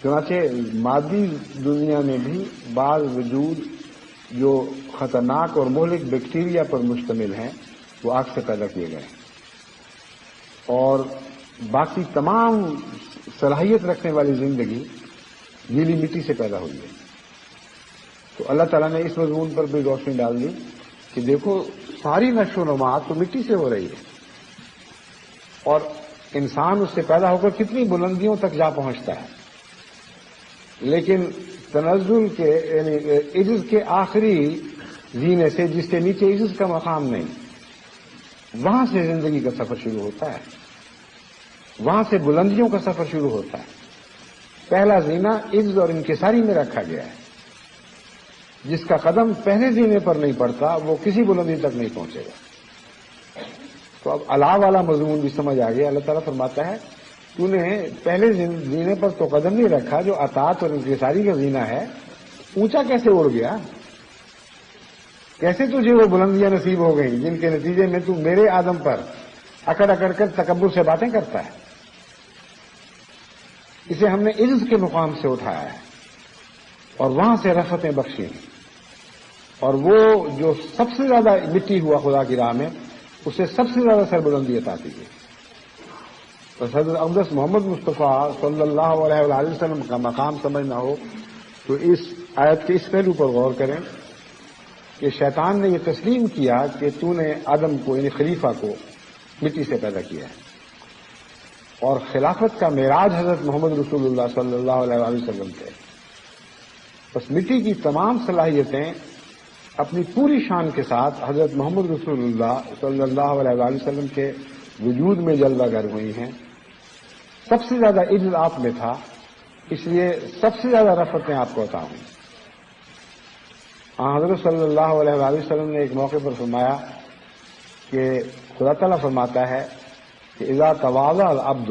چنانچہ مادی دنیا میں بھی بعض وجود جو خطرناک اور مہلک بیکٹیریا پر مشتمل ہیں وہ آگ سے پیدا کیے گئے ہیں، اور باقی تمام صلاحیت رکھنے والی زندگی گیلی مٹی سے پیدا ہوئی ہے۔ تو اللہ تعالیٰ نے اس مضمون پر بھی روشنی ڈال دی کہ دیکھو ساری نشو و نما تو مٹی سے ہو رہی ہے، اور انسان اس سے پیدا ہو کر کتنی بلندیوں تک جا پہنچتا ہے، لیکن تنزل کے یعنی عجز کے آخری زینے سے جس کے نیچے عجز کا مقام نہیں، وہاں سے زندگی کا سفر شروع ہوتا ہے، وہاں سے بلندیوں کا سفر شروع ہوتا ہے۔ پہلا زینہ عجز اور انکساری میں رکھا گیا ہے، جس کا قدم پہلے زینے پر نہیں پڑتا وہ کسی بلندی تک نہیں پہنچے گا۔ تو اب علا والا مضمون بھی سمجھ آ گیا۔ اللہ تعالیٰ فرماتا ہے تو نے پہلے زینے پر تو قدم نہیں رکھا، جو اطاعت اور انکساری کا زینہ ہے اونچا کیسے اڑ گیا، کیسے تجھے وہ بلندیاں نصیب ہو گئیں جن کے نتیجے میں تو میرے آدم پر اکڑ اکڑ کر تکبر سے باتیں کرتا ہے۔ اسے ہم نے عجز کے مقام سے اٹھایا ہے اور وہاں سے رفتیں بخشی ہیں، اور وہ جو سب سے زیادہ مٹی ہوا خدا کی راہ میں اسے سب سے زیادہ سربلندی عطا کی گئی۔ تو حضرت اقدس محمد مصطفیٰ صلی اللہ علیہ وآلہ وسلم کا مقام سمجھنا ہو تو اس آیت کے اس پہلو پر غور کریں کہ شیطان نے یہ تسلیم کیا کہ تو نے آدم کو یعنی خلیفہ کو مٹی سے پیدا کیا ہے، اور خلافت کا معراج حضرت محمد رسول اللہ صلی اللہ علیہ وآلہ وسلم تھے۔ بس مٹی کی تمام صلاحیتیں اپنی پوری شان کے ساتھ حضرت محمد رسول اللہ صلی اللہ علیہ وآلہ وسلم کے وجود میں جلوہ گر ہوئی ہیں۔ سب سے زیادہ عجز آپ میں تھا، اس لیے سب سے زیادہ رفتیں آپ کو عطا ہوئیں۔ حضرت صلی اللہ علیہ وآلہ وسلم نے ایک موقع پر فرمایا کہ خدا تعالیٰ فرماتا ہے کہ اذا تواضع العبد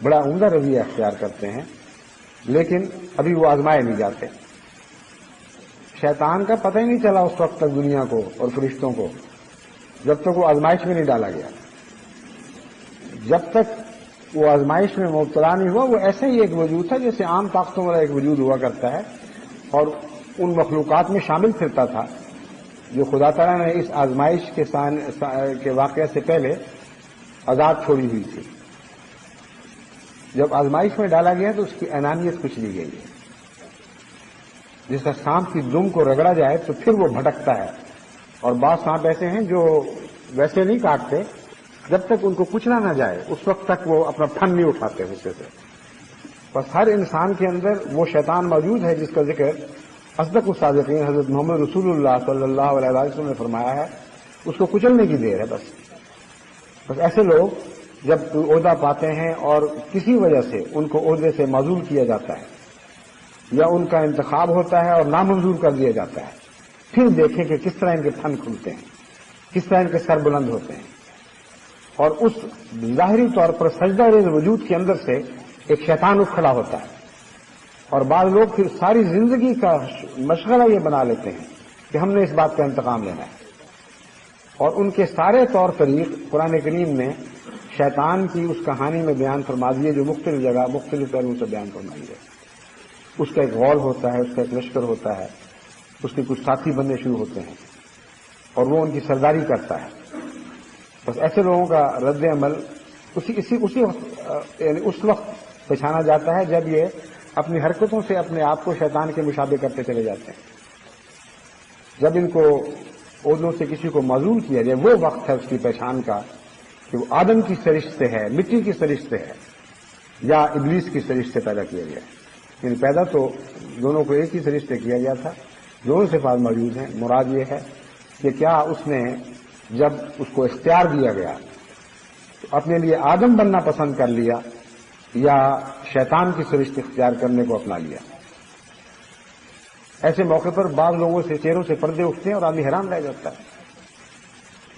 بڑا عمدہ رویہ اختیار کرتے ہیں، لیکن ابھی وہ آزمائے نہیں جاتے۔ شیطان کا پتہ ہی نہیں چلا اس وقت تک دنیا کو اور فرشتوں کو، جب تک وہ آزمائش میں نہیں ڈالا گیا۔ جب تک وہ آزمائش میں مبتلا نہیں ہوا، وہ ایسے ہی ایک وجود تھا جیسے عام طاقتوں والا ایک وجود ہوا کرتا ہے، اور ان مخلوقات میں شامل پھرتا تھا جو خدا تعالیٰ نے اس آزمائش کے واقعے سے پہلے آزاد چھوڑی ہوئی تھی۔ جب آزمائش میں ڈالا گیا تو اس کی انانیت کچھ لی گئی ہے۔ جس طرح سانپ کی دم کو رگڑا جائے تو پھر وہ بھٹکتا ہے، اور بعض سانپ ایسے ہیں جو ویسے نہیں کاٹتے، جب تک ان کو کچلا نہ جائے اس وقت تک وہ اپنا پھن نہیں اٹھاتے غصے سے۔ بس ہر انسان کے اندر وہ شیطان موجود ہے جس کا ذکر اصدق الصادقین حضرت محمد رسول اللہ صلی اللہ علیہ وسلم نے فرمایا ہے، اس کو کچلنے کی دیر ہے۔ بس ایسے لوگ جب عہدہ پاتے ہیں اور کسی وجہ سے ان کو عہدے سے معزول کیا جاتا ہے یا ان کا انتخاب ہوتا ہے اور نامنظور کر دیا جاتا ہے، پھر دیکھیں کہ کس طرح ان کے پھن کھلتے ہیں، کس طرح ان کے سر بلند ہوتے ہیں، اور اس ظاہری طور پر سجدہ ریز وجود کے اندر سے ایک شیطان اٹھ کھڑا ہوتا ہے، اور بعض لوگ پھر ساری زندگی کا مشغلہ یہ بنا لیتے ہیں کہ ہم نے اس بات کا انتقام لینا ہے، اور ان کے سارے طور طریق قرآن کریم نے شیطان کی اس کہانی میں بیان فرما دیے جو مختلف جگہ مختلف پہلوؤں سے بیان فرمائی ہے۔ اس کا ایک غول ہوتا ہے، اس کا ایک لشکر ہوتا ہے، اس کے کچھ ساتھی بننے شروع ہوتے ہیں اور وہ ان کی سرداری کرتا ہے۔ بس ایسے لوگوں کا رد عمل اسی وقت یعنی اس وقت پہچانا جاتا ہے جب یہ اپنی حرکتوں سے اپنے آپ کو شیطان کے مشابہ کرتے چلے جاتے ہیں۔ جب ان کو عہدوں سے کسی کو معزول کیا جائے، وہ وقت ہے اس کی پہچان کا کہ وہ آدم کی سرشت سے ہے، مٹی کی سرشت سے ہے، یا ابلیس کی سرشت سے پیدا کیا گیا ہے۔ یعنی پیدا تو دونوں کو ایک ہی سرشت سے کیا گیا تھا، دونوں صفات موجود ہیں۔ مراد یہ ہے کہ کیا اس نے جب اس کو اختیار دیا گیا تو اپنے لیے آدم بننا پسند کر لیا یا شیطان کی سرشت اختیار کرنے کو اپنا لیا؟ ایسے موقع پر بعض لوگوں سے چہروں سے پردے اٹھتے ہیں اور آدمی حیران رہ جاتا ہے۔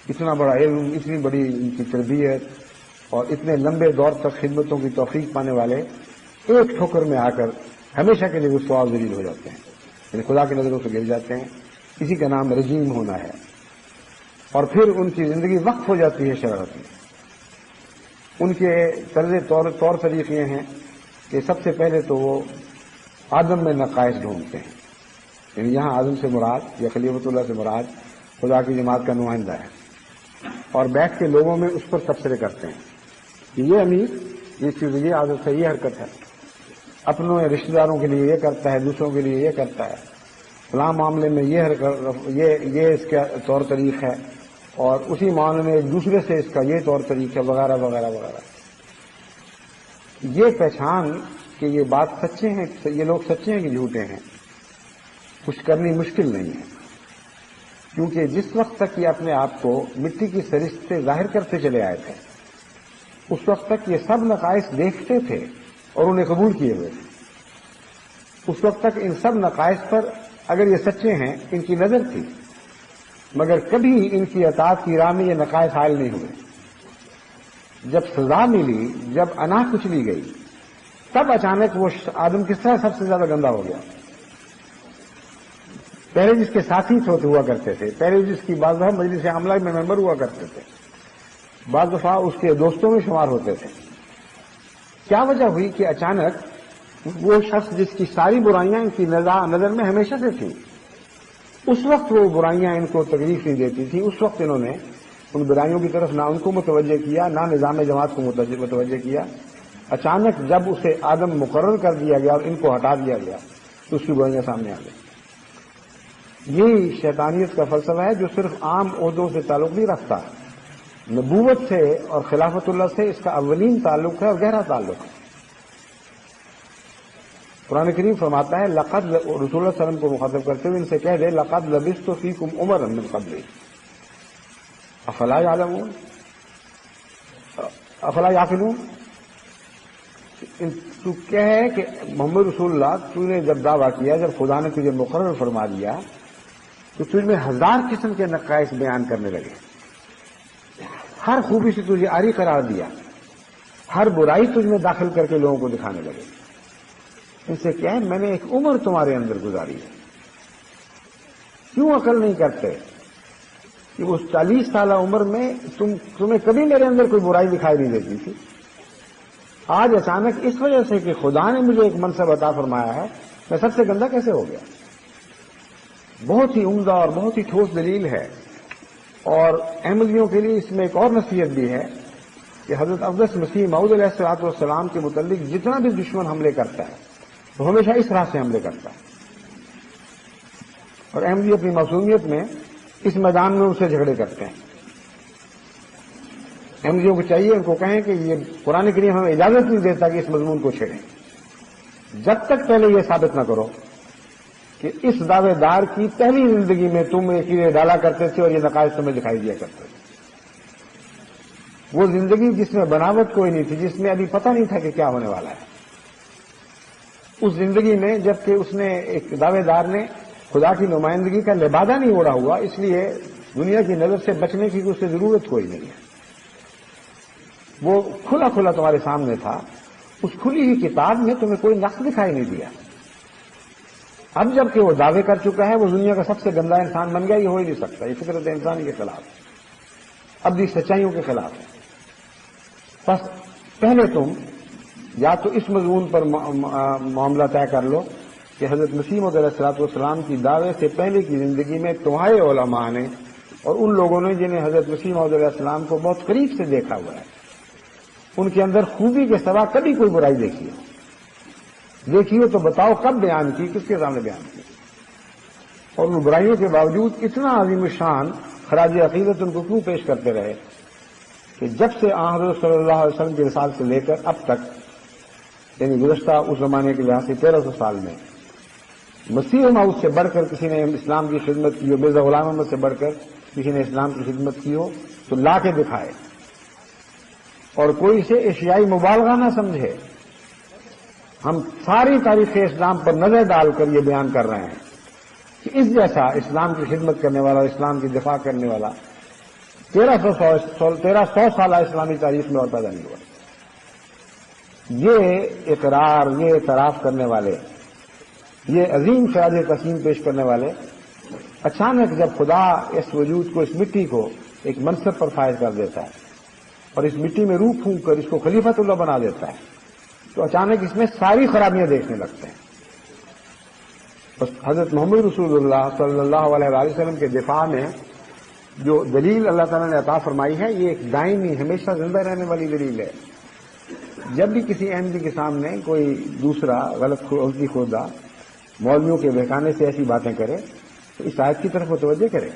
اتنا بڑا علم، اتنی بڑی ان کی تربیت اور اتنے لمبے دور تک خدمتوں کی توفیق پانے والے ایک ٹھوکر میں آ کر ہمیشہ کے لیے رسوا و ذلیل ہو جاتے ہیں، یعنی خدا کی نظروں سے گر جاتے ہیں۔ اسی کا نام رجیم ہونا ہے، اور پھر ان کی زندگی وقف ہو جاتی ہے شرارت میں۔ ان کے طور طریقے یہ ہیں کہ سب سے پہلے تو وہ آدم میں نقائص ڈھونڈتے ہیں، یعنی یہاں آدم سے مراد یا خلیفۃ اللہ سے مراد خدا کی جماعت کا نمائندہ ہے، اور بیٹھ کے لوگوں میں اس پر تبصرے کرتے ہیں کہ یہ امیر یہ چیز، یہ عادت ہے، یہ حرکت ہے، اپنوں رشتہ داروں کے لیے یہ کرتا ہے، دوسروں کے لیے یہ کرتا ہے، فلاں معاملے میں یہ اس کا طور طریق ہے، اور اسی معاملے میں ایک دوسرے سے اس کا یہ طور طریق ہے، وغیرہ وغیرہ وغیرہ۔ یہ پہچان کہ یہ بات سچے ہیں، یہ لوگ سچے ہیں کہ جھوٹے ہیں، کچھ کرنی مشکل نہیں ہے، کیونکہ جس وقت تک یہ اپنے آپ کو مٹی کی سرشت سے ظاہر کرتے چلے آئے تھے اس وقت تک یہ سب نقائص دیکھتے تھے اور انہیں قبول کیے ہوئے تھے۔ اس وقت تک ان سب نقائص پر اگر یہ سچے ہیں ان کی نظر تھی، مگر کبھی ان کی اطاعت کی راہ میں یہ نقائص حائل نہیں ہوئے۔ جب سزا ملی، جب انا کچلی گئی، تب اچانک وہ آدم کس طرح سب سے زیادہ گندا ہو گیا۔ پہلے جس کے ساتھی ہوا کرتے تھے، پہلے جس کی بعض دفعہ مجلس عاملہ میں ممبر ہوا کرتے تھے، بعض دفعہ اس کے دوستوں میں شمار ہوتے تھے، کیا وجہ ہوئی کہ اچانک وہ شخص جس کی ساری برائیاں ان کی نظر میں ہمیشہ سے تھیں، اس وقت وہ برائیاں ان کو تکلیف نہیں دیتی تھی، اس وقت انہوں نے ان برائیوں کی طرف نہ ان کو متوجہ کیا، نہ نظام جماعت کو متوجہ کیا۔ اچانک جب اسے آدم مقرر کر دیا گیا اور ان کو ہٹا دیا گیا تو اس کی برائیاں سامنے آ گئی۔ یہی شیطانیت کا فلسفہ ہے جو صرف عام عہدوں سے تعلق نہیں رکھتا، نبوت سے اور خلافت اللہ سے اس کا اولین تعلق ہے اور گہرا تعلق ہے۔ قرآن کریم فرماتا ہے لقد، رسول اللہ صلی اللہ علیہ وسلم کو مخاطب کرتے ہوئے ان سے کہہ دے لقد لبثت فیکم عمرا من قبلی افلا یعلمون افلا یعقلون۔ تو کہے کہ محمد رسول اللہ، تو نے جب دعویٰ کیا، جب خدا نے تجھے مقرر فرما دیا تو تجھ میں ہزار قسم کے نقائص بیان کرنے لگے، ہر خوبی سے تجھے عاری قرار دیا، ہر برائی تجھ میں داخل کر کے لوگوں کو دکھانے لگے. ان سے کیا ہے, میں نے ایک عمر تمہارے اندر گزاری ہے, کیوں عقل نہیں کرتے کہ اس 40 سالہ عمر میں تمہیں کبھی میرے اندر کوئی برائی دکھائی نہیں دیتی تھی. آج اچانک اس وجہ سے کہ خدا نے مجھے ایک منصب عطا فرمایا ہے, میں سب سے گندا کیسے ہو گیا؟ بہت ہی عمدہ اور بہت ہی ٹھوس دلیل ہے. اور احمدیوں کے لیے اس میں ایک اور نصیحت بھی ہے کہ حضرت اقدس مسیح موعود علیہ الصلوۃ والسلام کے متعلق جتنا بھی دشمن حملے کرتا ہے وہ ہمیشہ اس راہ سے حملے کرتا ہے, اور احمدی اپنی معصومیت میں اس میدان میں ان سے جھگڑے کرتے ہیں. احمدیوں کو چاہیے ان کو کہیں کہ یہ قرآن کریم ہمیں اجازت نہیں دیتا کہ اس مضمون کو چھیڑیں, جب تک پہلے یہ ثابت نہ کرو کہ اس دعوے دار کی پہلی زندگی میں تم یہ چیزیں ڈالا کرتے تھے اور یہ نقائص تمہیں دکھائی دیا کرتے تھے. وہ زندگی جس میں بناوٹ کوئی نہیں تھی, جس میں ابھی پتہ نہیں تھا کہ کیا ہونے والا ہے, اس زندگی میں جبکہ اس نے ایک دعوے دار نے خدا کی نمائندگی کا لبادہ نہیں اوڑھا ہوا, اس لیے دنیا کی نظر سے بچنے کی اس سے ضرورت کوئی نہیں ہے. وہ کھلا کھلا تمہارے سامنے تھا, اس کھلی ہوئی کتاب میں تمہیں کوئی نقص دکھائی نہیں دیا. اب جب کہ وہ دعوے کر چکا ہے وہ دنیا کا سب سے گندا انسان بن گیا, یہ ہو ہی نہیں سکتا, یہ فطرت انسانی کے خلاف ہے, ابدی سچائیوں کے خلاف ہے. بس پہلے تم یا تو اس مضمون پر معاملہ طے کر لو کہ حضرت مسیح موعود علیہ الصلوۃ والسلام کی دعوے سے پہلے کی زندگی میں تمہارے علماء نے اور ان لوگوں نے جنہیں حضرت مسیح موعود علیہ السلام کو بہت قریب سے دیکھا ہوا ہے, ان کے اندر خوبی کے سوا کبھی کوئی برائی دیکھی ہو تو بتاؤ کب بیان کی, کس کے سامنے بیان کی, اور ان برائیوں کے باوجود اتنا عظیم الشان خراج عقیدت ان کو کیوں پیش کرتے رہے کہ جب سے حضرت صلی اللہ علیہ وسلم کے وصال سے لے کر اب تک, یعنی گزشتہ اس زمانے کے لحاظ سے 1300 سال میں مسیح موعود سے بڑھ کر کسی نے اسلام کی خدمت کی ہو, مرزا غلام احمد سے بڑھ کر کسی نے اسلام کی خدمت کی ہو تو لا کے دکھائے, اور کوئی اسے ایشیائی مبالغہ نہ سمجھے. ہم ساری تاریخ اسلام پر نظر ڈال کر یہ بیان کر رہے ہیں کہ اس جیسا اسلام کی خدمت کرنے والا, اسلام کی دفاع کرنے والا 1300 سالہ اسلامی تاریخ میں اور پیدا نہیں ہوا. یہ اقرار, یہ اعتراف کرنے والے, یہ عظیم خراج تسلیم پیش کرنے والے اچانک جب خدا اس وجود کو, اس مٹی کو ایک منصب پر فائز کر دیتا ہے اور اس مٹی میں روح پھونک کر اس کو خلیفۃ اللہ بنا دیتا ہے, تو اچانک اس میں ساری خرابیاں دیکھنے لگتے ہیں. بس حضرت محمد رسول اللہ صلی اللہ علیہ وآلہ وسلم کے دفاع میں جو دلیل اللہ تعالیٰ نے عطا فرمائی ہے, یہ ایک دائمی ہمیشہ زندہ رہنے والی دلیل ہے. جب بھی کسی احمدی کے سامنے کوئی دوسرا غلطی خوردہ مولویوں کے بہکانے سے ایسی باتیں کرے تو اس آیت کی طرف متوجہ کرے.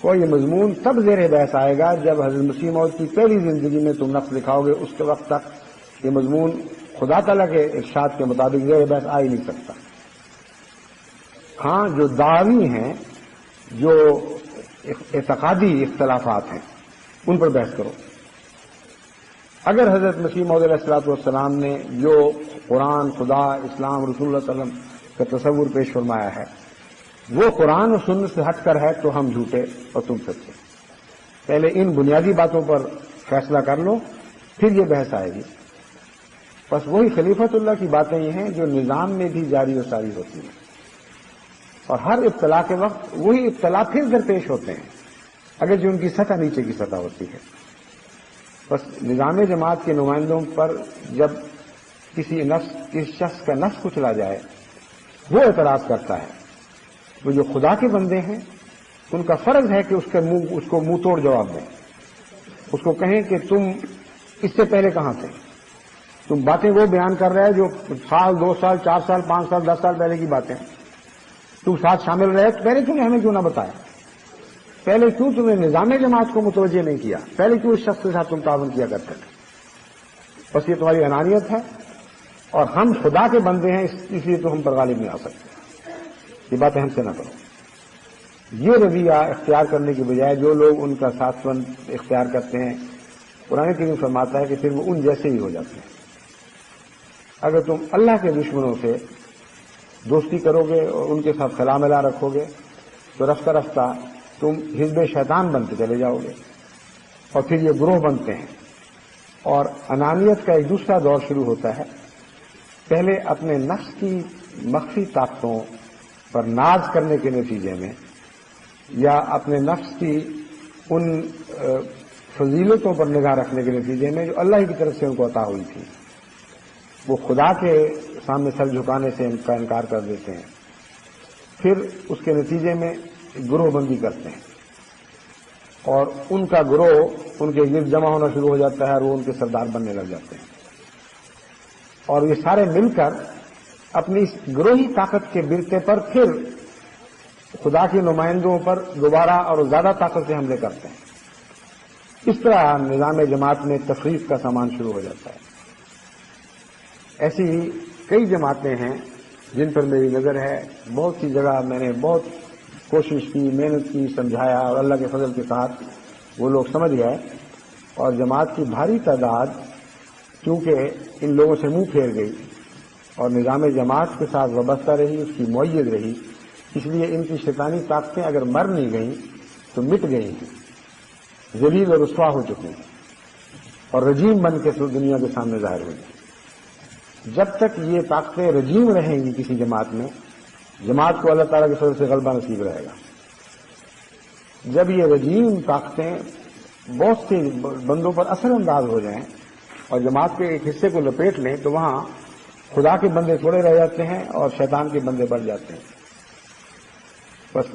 کوئی یہ مضمون تب زیر بحث آئے گا جب حضرت مسیح موعود کی پہلی زندگی میں تم نقص دکھاؤ گے, اس کے وقت تک یہ مضمون خدا تعالیٰ کے ارشاد کے مطابق زیر بحث آ ہی نہیں سکتا. ہاں جو دعوی ہیں, جو اعتقادی اختلافات ہیں, ان پر بحث کرو. اگر حضرت مسیح موعود علیہ الصلوۃ والسلام نے جو قرآن, خدا, اسلام, رسول اللہ صلی اللہ علیہ وسلم کا تصور پیش فرمایا ہے وہ قرآن اور سنت سے ہٹ کر ہے تو ہم جھوٹے اور تم سچے. پہلے ان بنیادی باتوں پر فیصلہ کر لو, پھر یہ بحث آئے گی. بس وہی خلیفۃ اللہ کی باتیں یہ ہیں جو نظام میں بھی جاری و ساری ہوتی ہیں, اور ہر ابتلا کے وقت وہی ابتلا پھر درپیش ہوتے ہیں اگر جو ان کی سطح نیچے کی سطح ہوتی ہے. بس نظام جماعت کے نمائندوں پر جب کسی شخص کا نفس کچلا جائے وہ اعتراض کرتا ہے, وہ جو خدا کے بندے ہیں ان کا فرض ہے کہ اس کو منہ توڑ جواب دیں, اس کو کہیں کہ تم اس سے پہلے کہاں تھے, تم باتیں وہ بیان کر رہے ہیں جو 1 سال 2 سال 4 سال 5 سال 10 سال پہلے کی باتیں, تم ساتھ شامل رہے تو پہلے کیوں ہمیں کیوں نہ بتایا, پہلے کیوں تم نے نظام جماعت کو متوجہ نہیں کیا, پہلے کیوں اس شخص کے ساتھ تم تعاون کیا کرتے تھے. بس یہ تمہاری انانیت ہے, اور ہم خدا کے بندے ہیں اس لیے تو ہم پر غالب نہیں آ سکتے. یہ باتیں ہم سے نہ کرو. یہ رویہ اختیار کرنے کی بجائے جو لوگ ان کا ساتھ اختیار کرتے ہیں, قرآن کریم فرماتا ہے کہ پھر وہ ان جیسے ہی ہو جاتے ہیں. اگر تم اللہ کے دشمنوں سے دوستی کرو گے اور ان کے ساتھ خلا ملا رکھو گے تو رفتہ رفتہ تم حزب شیطان بنتے چلے جاؤ گے, اور پھر یہ گروہ بنتے ہیں اور انانیت کا ایک دوسرا دور شروع ہوتا ہے. پہلے اپنے نفس کی مخفی طاقتوں پر ناز کرنے کے نتیجے میں یا اپنے نفس کی ان فضیلتوں پر نگاہ رکھنے کے نتیجے میں جو اللہ کی طرف سے ان کو عطا ہوئی تھی، وہ خدا کے سامنے سر جھکانے سے ان کا انکار کر دیتے ہیں. پھر اس کے نتیجے میں گروہ بندی کرتے ہیں اور ان کا گروہ ان کے گرد جمع ہونا شروع ہو جاتا ہے اور وہ ان کے سردار بننے لگ جاتے ہیں. اور یہ سارے مل کر اپنی اس گروہی طاقت کے برتے پر پھر خدا کے نمائندوں پر دوبارہ اور زیادہ طاقت سے حملے کرتے ہیں. اس طرح نظام جماعت میں تفریق کا سامان شروع ہو جاتا ہے. ایسی کئی جماعتیں ہیں جن پر میری نظر ہے. بہت سی جگہ میں نے بہت کوشش کی، محنت کی، سمجھایا اور اللہ کے فضل کے ساتھ وہ لوگ سمجھ گئے. اور جماعت کی بھاری تعداد چونکہ ان لوگوں سے منہ پھیر گئی اور نظام جماعت کے ساتھ وابستہ رہی، اس کی مؤید رہی، اس لیے ان کی شیطانی طاقتیں اگر مر نہیں گئیں تو مٹ گئی ہیں، ذلیل اور رسوا ہو چکی ہیں اور رجیم بن کے دنیا کے سامنے ظاہر ہوئی. جب تک یہ طاقتیں رجیم رہیں گی کسی جماعت میں، جماعت کو اللہ تعالیٰ کے فضل سے غلبہ نصیب رہے گا. جب یہ رجیم طاقتیں بہت سے بندوں پر اثر انداز ہو جائیں اور جماعت کے ایک حصے کو لپیٹ لیں تو وہاں خدا کے بندے تھوڑے رہ جاتے ہیں اور شیطان کے بندے بڑھ جاتے ہیں. بس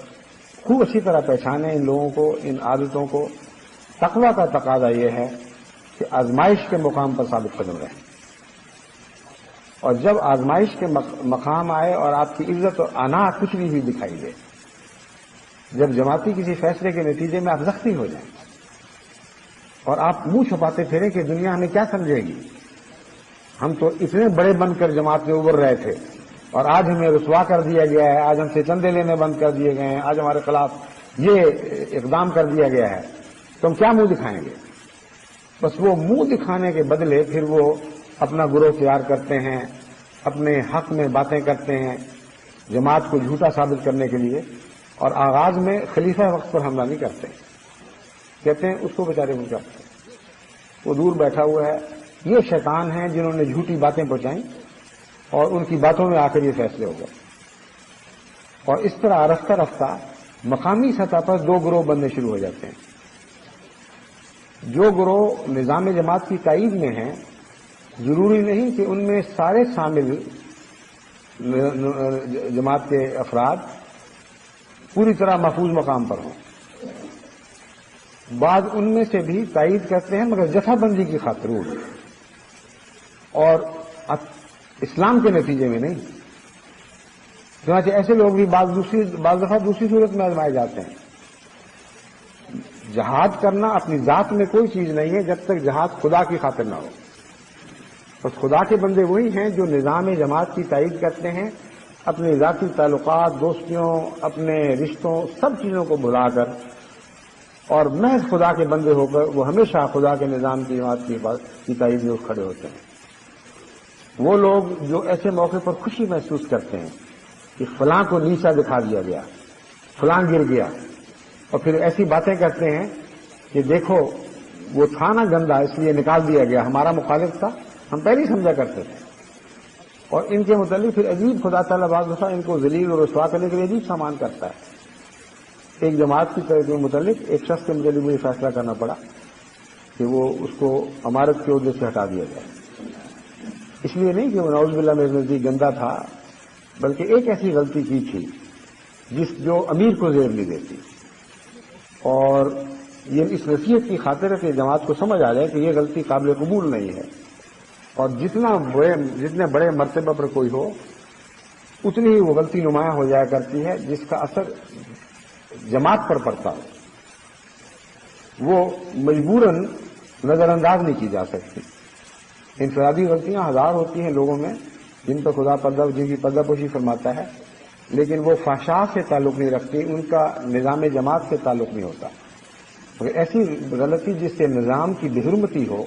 خوب اچھی طرح پہچانیں ان لوگوں کو، ان عادتوں کو. تقویٰ کا تقاضا یہ ہے کہ آزمائش کے مقام پر ثابت قدم رہیں، اور جب آزمائش کے مقام آئے اور آپ کی عزت اور انا کچھ بھی دکھائی دے، جب جماعتی کسی فیصلے کے نتیجے میں آپ زخمی ہو جائیں اور آپ منہ چھپاتے پھریں کہ دنیا ہمیں کیا سمجھے گی، ہم تو اتنے بڑے بن کر جماعت میں ابھر رہے تھے اور آج ہمیں رسوا کر دیا گیا ہے، آج ہم سے چندے لینے بند کر دیے گئے ہیں، آج ہمارے خلاف یہ اقدام کر دیا گیا ہے، تو ہم کیا منہ دکھائیں گے؟ بس وہ منہ دکھانے کے بدلے پھر وہ اپنا گروہ تیار کرتے ہیں، اپنے حق میں باتیں کرتے ہیں جماعت کو جھوٹا ثابت کرنے کے لیے، اور آغاز میں خلیفہ وقت پر حملہ نہیں کرتے. کہتے ہیں اس کو بیچارے کو کرتے ہیں، وہ دور بیٹھا ہوا ہے. یہ شیطان ہیں جنہوں نے جھوٹی باتیں پہنچائیں اور ان کی باتوں میں آ کر یہ فیصلے ہو گئے. اور اس طرح رفتہ رفتہ مقامی سطح پر دو گروہ بننے شروع ہو جاتے ہیں. جو گروہ نظام جماعت کی تائید میں ہیں، ضروری نہیں کہ ان میں سارے شامل جماعت کے افراد پوری طرح محفوظ مقام پر ہوں. بعض ان میں سے بھی تائید کرتے ہیں مگر جتھا بندی کی خاطر اور اسلام کے نتیجے میں نہیں. چنانچہ ایسے لوگ بھی بعض دفعہ دوسری صورت میں آزمائے جاتے ہیں. جہاد کرنا اپنی ذات میں کوئی چیز نہیں ہے جب تک جہاد خدا کی خاطر نہ ہو. بس خدا کے بندے وہی ہیں جو نظام جماعت کی تائید کرتے ہیں، اپنے ذاتی تعلقات، دوستیوں، اپنے رشتوں، سب چیزوں کو بھلا کر اور محض خدا کے بندے ہو کر وہ ہمیشہ خدا کے نظام کی جماعت کی تائید میں کھڑے ہوتے ہیں. وہ لوگ جو ایسے موقع پر خوشی محسوس کرتے ہیں کہ فلاں کو نیچا دکھا دیا گیا، فلاں گر گیا، اور پھر ایسی باتیں کرتے ہیں کہ دیکھو وہ تھا نا گندا اس لیے نکال دیا گیا، ہمارا مخالف تھا، ہم پہلے ہی سمجھا کرتے تھے. اور ان کے متعلق پھر عجیب خدا تعالیٰ بعض دفعہ ان کو ذلیل اور رسوا کرنے کے لیے عجیب سامان کرتا ہے. ایک جماعت کی طرف کے متعلق ایک شخص کے متعلق مجھے فیصلہ کرنا پڑا کہ وہ اس کو امارت کے عہدے سے ہٹا دیا جائے. اس لیے نہیں کہ وہ نعوذ باللہ میرے نزدیک گندا تھا، بلکہ ایک ایسی غلطی کی تھی جو امیر کو زیر نہیں دیتی. اور یہ اس نصیحت کی خاطر ہے کہ جماعت کو سمجھ آ جائے کہ یہ غلطی قابل قبول نہیں ہے، اور جتنے بڑے مرتبہ پر کوئی ہو اتنی ہی وہ غلطی نمایاں ہو جایا کرتی ہے جس کا اثر جماعت پر پڑتا ہو. وہ مجبوراً نظر انداز نہیں کی جا سکتی. انفرادی غلطیاں ہزار ہوتی ہیں لوگوں میں جن کی پردہ پوشی فرماتا ہے، لیکن وہ فحشاء سے تعلق نہیں رکھتی، ان کا نظام جماعت سے تعلق نہیں ہوتا. مگر ایسی غلطی جس سے نظام کی بے حرمتی ہو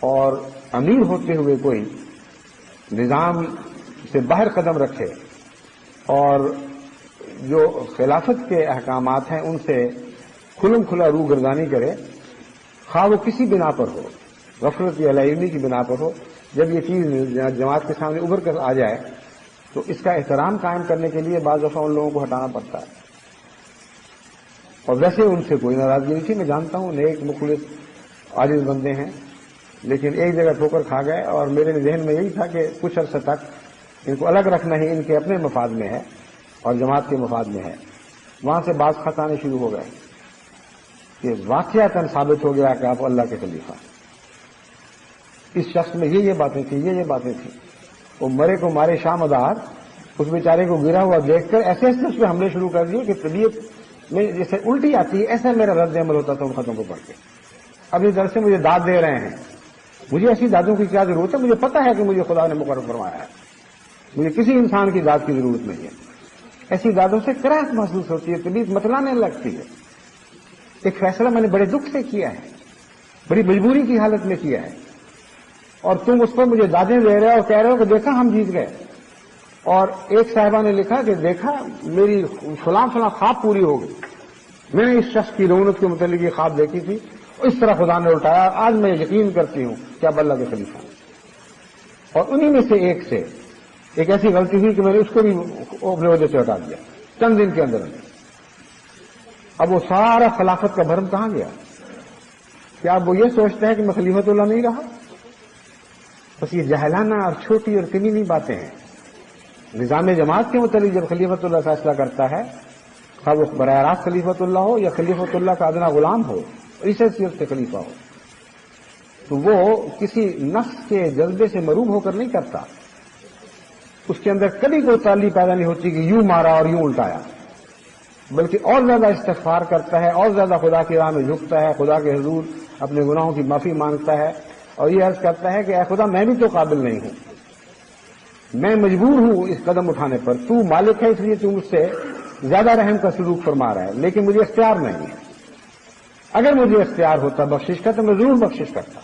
اور امیر ہوتے ہوئے کوئی نظام سے باہر قدم رکھے اور جو خلافت کے احکامات ہیں ان سے کھلم کھلا روگردانی کرے، خواہ وہ کسی بنا پر ہو، غفلت یا لاعلمی کی بنا پر ہو، جب یہ چیز جماعت کے سامنے ابھر کر آ جائے تو اس کا احترام قائم کرنے کے لیے بعض دفعہ ان لوگوں کو ہٹانا پڑتا ہے۔ اور ویسے ان سے کوئی ناراضگی نہیں تھی، میں جانتا ہوں نیک مخلص عاجز بندے ہیں، لیکن ایک جگہ ٹھوکر کھا گئے اور میرے ذہن میں یہی تھا کہ کچھ عرصے تک ان کو الگ رکھنا ہی ان کے اپنے مفاد میں ہے اور جماعت کے مفاد میں ہے۔ وہاں سے بعض خط آنے شروع ہو گئے کہ واقعتاً ثابت ہو گیا کہ آپ اللہ کے خلیفہ، اس شخص میں یہ باتیں تھیں، یہ باتیں تھیں۔ وہ مرے کو مارے شاہ مدار، اس بیچارے کو گرا ہوا دیکھ کر ایسے اس پہ حملے شروع کر دیے کہ طبیعت میں جیسے الٹی آتی ہے، ایسا میرا رد عمل ہوتا تھا ان خطوں کو پڑھ کے۔ اب اس در سے مجھے داد دے رہے ہیں، مجھے ایسی دادوں کی کیا ضرورت ہے؟ مجھے پتا ہے کہ مجھے خدا نے مقرر فرمایا ہے، مجھے کسی انسان کی داد کی ضرورت نہیں ہے۔ ایسی دادوں سے کراہت محسوس ہوتی ہے، طبیعت متلانے لگتی ہے۔ ایک فیصلہ میں نے بڑے دکھ سے کیا ہے، بڑی مجبوری کی حالت میں کیا ہے، اور تم اس پر مجھے دادیں دے رہے ہو اور کہہ رہے ہو کہ دیکھا ہم جیت گئے۔ اور ایک صاحبہ نے لکھا کہ دیکھا میری فلاں خواب پوری ہو گئی، میں نے اس شخص کی رونت کے متعلق یہ خواب دیکھی تھی، اس طرح خدا نے الٹایا، آج میں یقین کرتی ہوں کہ اب اللہ کے خلیفہ ہیں۔ اور انہی میں سے ایک ایسی غلطی ہوئی کہ میں نے اس کو بھی اپنے وجہ سے ہٹا دیا چند دن کے اندر۔ اب وہ سارا خلافت کا بھرم کہاں گیا؟ کیا اب وہ یہ سوچتا ہے کہ میں خلیفۃ اللہ نہیں رہا؟ بس یہ جہلانہ اور چھوٹی اور کمینی باتیں ہیں۔ نظام جماعت کے متعلق جب خلیفۃ اللہ فیصلہ کرتا ہے، خواہ وہ براہ راست خلیفۃ اللہ ہو یا خلیفۃ اللہ کا ادنا غلام ہو، اس حیثیت سے خلیفہ ہو، تو وہ کسی نفس کے جذبے سے مروب ہو کر نہیں کرتا۔ اس کے اندر کبھی کوئی تعلی پیدا نہیں ہوتی کہ یوں مارا اور یوں الٹایا، بلکہ اور زیادہ استغفار کرتا ہے، اور زیادہ خدا کی راہ میں جھکتا ہے، خدا کے حضور اپنے گناہوں کی معافی مانگتا ہے اور یہ عرض کرتا ہے کہ اے خدا میں بھی تو قابل نہیں ہوں، میں مجبور ہوں اس قدم اٹھانے پر، تو مالک ہے اس لیے تو مجھ سے زیادہ رحم کا سلوک فرما رہا ہے، لیکن مجھے اختیار نہیں ہے۔ اگر مجھے اختیار ہوتا بخشش کا تو میں ضرور بخشش کرتا،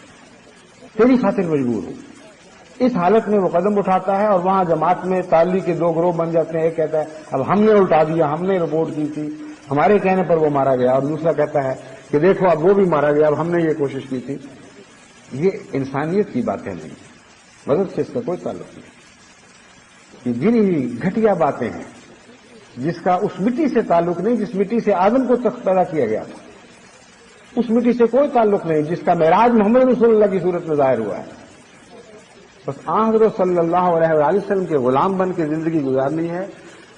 تیری خاطر مجبور ہوں۔ اس حالت میں وہ قدم اٹھاتا ہے اور وہاں جماعت میں تعلی کے دو گروہ بن جاتے ہیں۔ ایک کہتا ہے اب ہم نے الٹا دیا، ہم نے رپورٹ کی تھی، ہمارے کہنے پر وہ مارا گیا، اور دوسرا کہتا ہے کہ دیکھو اب وہ بھی مارا گیا، اب ہم نے یہ کوشش کی تھی۔ یہ انسانیت کی باتیں نہیں، مدد سے اس کا کوئی تعلق نہیں۔ یہ گنی گھٹیا باتیں ہیں جس کا اس مٹی سے تعلق نہیں جس مٹی سے آدم کو تخت پیدا کیا گیا تھا، اس مٹی سے کوئی تعلق نہیں جس کا معراج محمد رسول اللہ کی صورت میں ظاہر ہوا ہے۔ بس حضرت صلی اللہ علیہ وآلہ وسلم کے غلام بن کے زندگی گزارنی ہے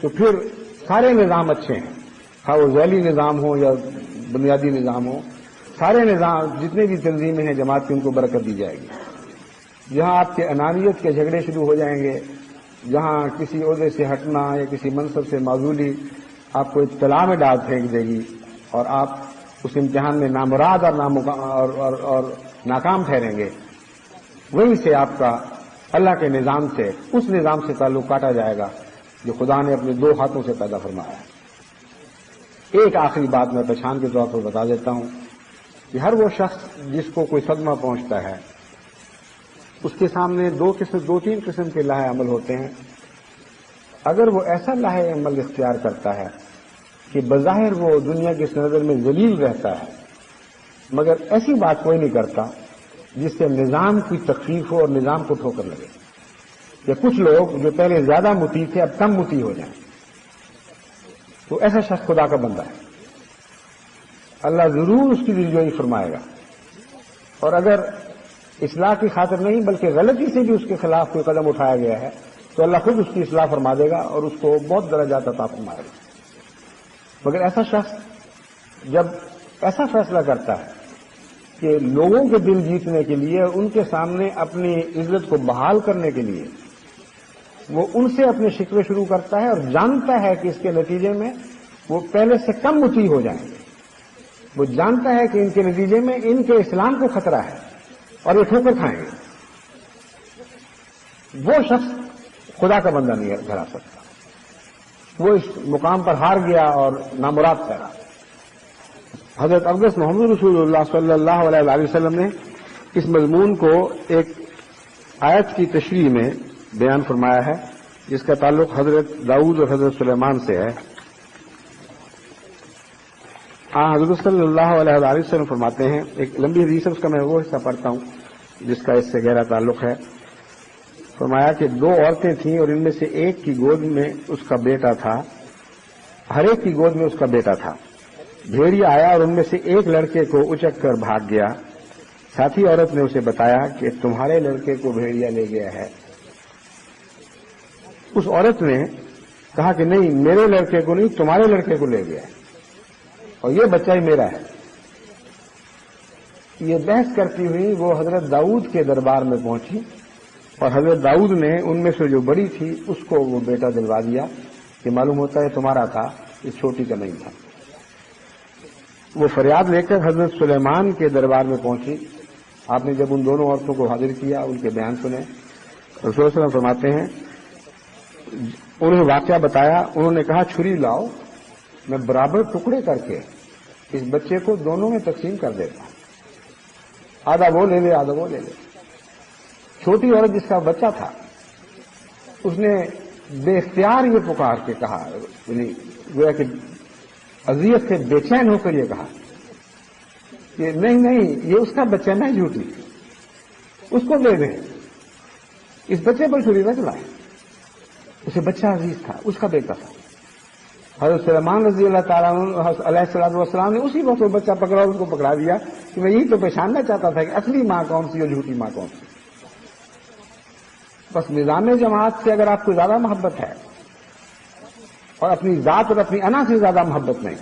تو پھر سارے نظام اچھے ہیں، خواہ وہ ذیلی نظام ہو یا بنیادی نظام ہو، سارے نظام جتنے بھی تنظیمیں ہیں جماعت کی ان کو برکت دی جائے گی۔ جہاں آپ کے انانیت کے جھگڑے شروع ہو جائیں گے، جہاں کسی عہدے سے ہٹنا یا کسی منصب سے معزولی آپ کو اطلاع میں ڈال پھینک دے گی اور آپ اس امتحان میں نامراد اور ناکام ٹھہریں گے، وہیں سے آپ کا اللہ کے نظام سے، اس نظام سے تعلق کاٹا جائے گا جو خدا نے اپنے دو ہاتھوں سے پیدا فرمایا ہے۔ ایک آخری بات میں پہچان کے طور پر بتا دیتا ہوں کہ ہر وہ شخص جس کو کوئی صدمہ پہنچتا ہے اس کے سامنے دو تین قسم کے لاہ عمل ہوتے ہیں۔ اگر وہ ایسا لاہ عمل اختیار کرتا ہے کہ بظاہر وہ دنیا کی نظر میں ذلیل رہتا ہے مگر ایسی بات کوئی نہیں کرتا جس سے نظام کی تکلیف ہو اور نظام کو ٹھوکر لگے، یا کچھ لوگ جو پہلے زیادہ مطیع تھے اب کم مطیع ہو جائیں، تو ایسا شخص خدا کا بندہ ہے، اللہ ضرور اس کی دلجوئی فرمائے گا۔ اور اگر اصلاح کی خاطر نہیں بلکہ غلطی سے بھی اس کے خلاف کوئی قدم اٹھایا گیا ہے تو اللہ خود اس کی اصلاح فرما دے گا اور اس کو بہت درجات عطا فرمائے گا۔ مگر ایسا شخص جب ایسا فیصلہ کرتا ہے کہ لوگوں کے دل جیتنے کے لیے، ان کے سامنے اپنی عزت کو بحال کرنے کے لیے وہ ان سے اپنے شکوے شروع کرتا ہے اور جانتا ہے کہ اس کے نتیجے میں وہ پہلے سے کم مطیع ہو جائیں گے، وہ جانتا ہے کہ ان کے نتیجے میں ان کے اسلام کو خطرہ ہے اور یہ ٹھوکر کھائیں گے، وہ شخص خدا کا بندہ نہیں ٹھہرا سکتا، وہ اس مقام پر ہار گیا اور نامراد ٹھہرا۔ حضرت اقدس محمد رسول اللہ صلی اللہ علیہ وآلہ وسلم نے اس مضمون کو ایک آیت کی تشریح میں بیان فرمایا ہے جس کا تعلق حضرت داؤد اور حضرت سلیمان سے ہے۔ حضرت صلی اللہ علیہ وآلہ وسلم فرماتے ہیں، ایک لمبی حدیث ہے اس کا میں وہ حصہ پڑھتا ہوں جس کا اس سے گہرا تعلق ہے. فرمایا کہ 2 عورتیں تھیں اور ان میں سے ایک کی گود میں اس کا بیٹا تھا، ہر ایک کی گود میں اس کا بیٹا تھا. بھیڑیا آیا اور ان میں سے ایک لڑکے کو اچک کر بھاگ گیا. ساتھی عورت نے اسے بتایا کہ تمہارے لڑکے کو بھیڑیا لے گیا ہے. اس عورت نے کہا کہ نہیں، میرے لڑکے کو نہیں، تمہارے لڑکے کو لے گیا ہے اور یہ بچہ ہی میرا ہے. یہ بحث کرتی ہوئی وہ حضرت داؤد کے دربار میں پہنچی اور حضرت داؤد نے ان میں سے جو بڑی تھی اس کو وہ بیٹا دلوا دیا کہ معلوم ہوتا ہے تمہارا تھا، اس چھوٹی کا نہیں تھا. وہ فریاد لے کر حضرت سلیمان کے دربار میں پہنچی. آپ نے جب ان دونوں عورتوں کو حاضر کیا، ان کے بیان سنے. رسول صلی اللہ علیہ وسلم فرماتے ہیں انہیں واقعہ بتایا. انہوں نے کہا چھری لاؤ، میں برابر ٹکڑے کر کے اس بچے کو دونوں میں تقسیم کر دیتا ہوں، آدھا وہ لے لے آدھا وہ لے لے. چھوٹی عورت جس کا بچہ تھا اس نے بے اختیار یہ پکار کے کہا، یعنی گویا کہ اذیت سے بے چین ہو کر یہ کہا کہ نہیں یہ اس کا بچہ نہیں، جھوٹی، اس کو دے دیں، اس بچے پر چھری نہ چلائیں. اسے بچہ عزیز تھا، اس کا بیٹا تھا. حضرت سلیمان رضی اللہ تعالیٰ علیہ السلام نے اسی وقت وہ بچہ پکڑا اور اس کو پکڑا دیا کہ میں یہی تو پہچاننا چاہتا تھا کہ اصلی ماں کون سی اور جھوٹی ماں کون سی. بس نظام جماعت سے اگر آپ کو زیادہ محبت ہے اور اپنی ذات اور اپنی انا سے زیادہ محبت نہیں،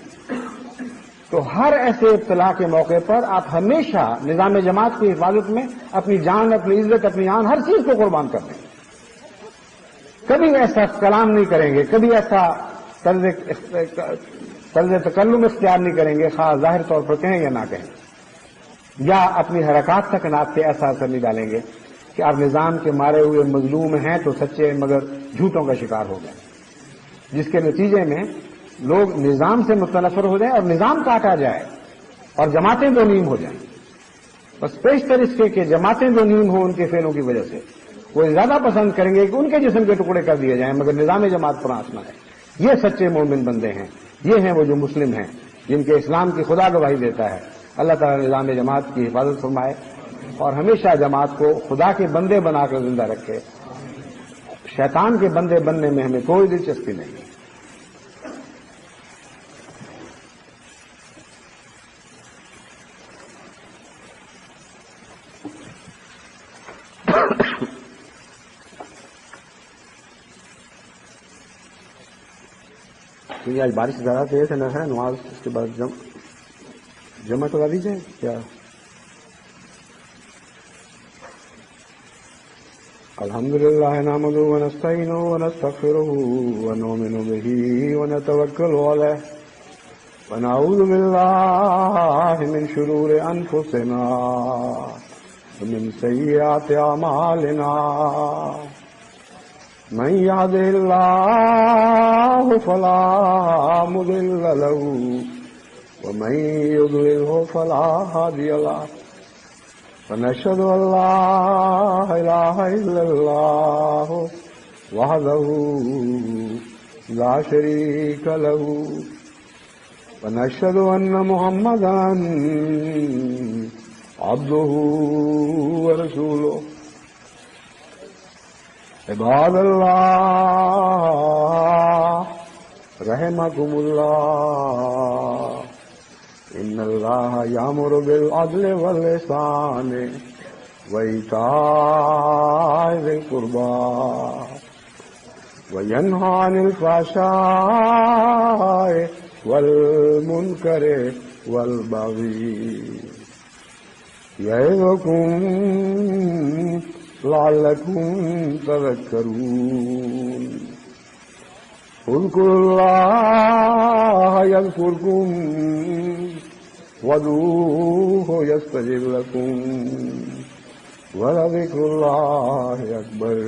تو ہر ایسے ابتلا کے موقع پر آپ ہمیشہ نظام جماعت کی حفاظت میں اپنی جان، اپنی عزت، اپنی آن، ہر چیز کو قربان کر دیں گے. کبھی ایسا کلام نہیں کریں گے، کبھی ایسا طرز تکلم اختیار نہیں کریں گے، خواہ ظاہر طور پر کہیں یا نہ کہیں، یا اپنی حرکات تک آپ کے ایسا اثر نہیں ڈالیں گے کہ آپ نظام کے مارے ہوئے مظلوم ہیں تو سچے مگر جھوٹوں کا شکار ہو گئے، جس کے نتیجے میں لوگ نظام سے متنفر ہو جائیں اور نظام کاٹا جائے اور جماعتیں دو نیم ہو جائیں. بس پیشتر اس کے کہ جماعتیں دو نیم ہوں ان کے فعلوں کی وجہ سے وہ زیادہ پسند کریں گے کہ ان کے جسم کے ٹکڑے کر دیے جائیں مگر نظام جماعت پر آسنا ہے. یہ سچے مومن بندے ہیں، یہ ہیں وہ جو مسلم ہیں، جن کے اسلام کی خدا گواہی دیتا ہے. اللہ تعالیٰ نظام جماعت کی حفاظت فرمائے اور ہمیشہ جماعت کو خدا کے بندے بنا کر زندہ رکھے. شیطان کے بندے بننے میں ہمیں کوئی دلچسپی نہیں. آج بارش زیادہ تیز ہے نہ ہے، نماز اس کے بعد جمع کروا دیجیے کیا؟ الحمدللہ نحمدہ ونستعینہ ونستغفرہ ونؤمن بہ ونتوکل علیہ ونعوذ باللہ من شرور انفسنا ومن سیئات اعمالنا. من يهده الله فلا مضل له ومن يضلله فلا هادي له. ونشهد أن لا إله إلا الله وحده لا شريك له ونشهد أن محمدا عبده ورسوله. عباد اللہ رحمكم اللہ، ان اللہ یامر بالعدل والإحسان وإیتاء ذی القربى وینہی عن الفحشاء والمنکر والبغی یعظکم لعلکم تذکرون. اذکروا اللہ یذکرکم وادعوہ یستجب لکم ولذکر اللہ اکبر.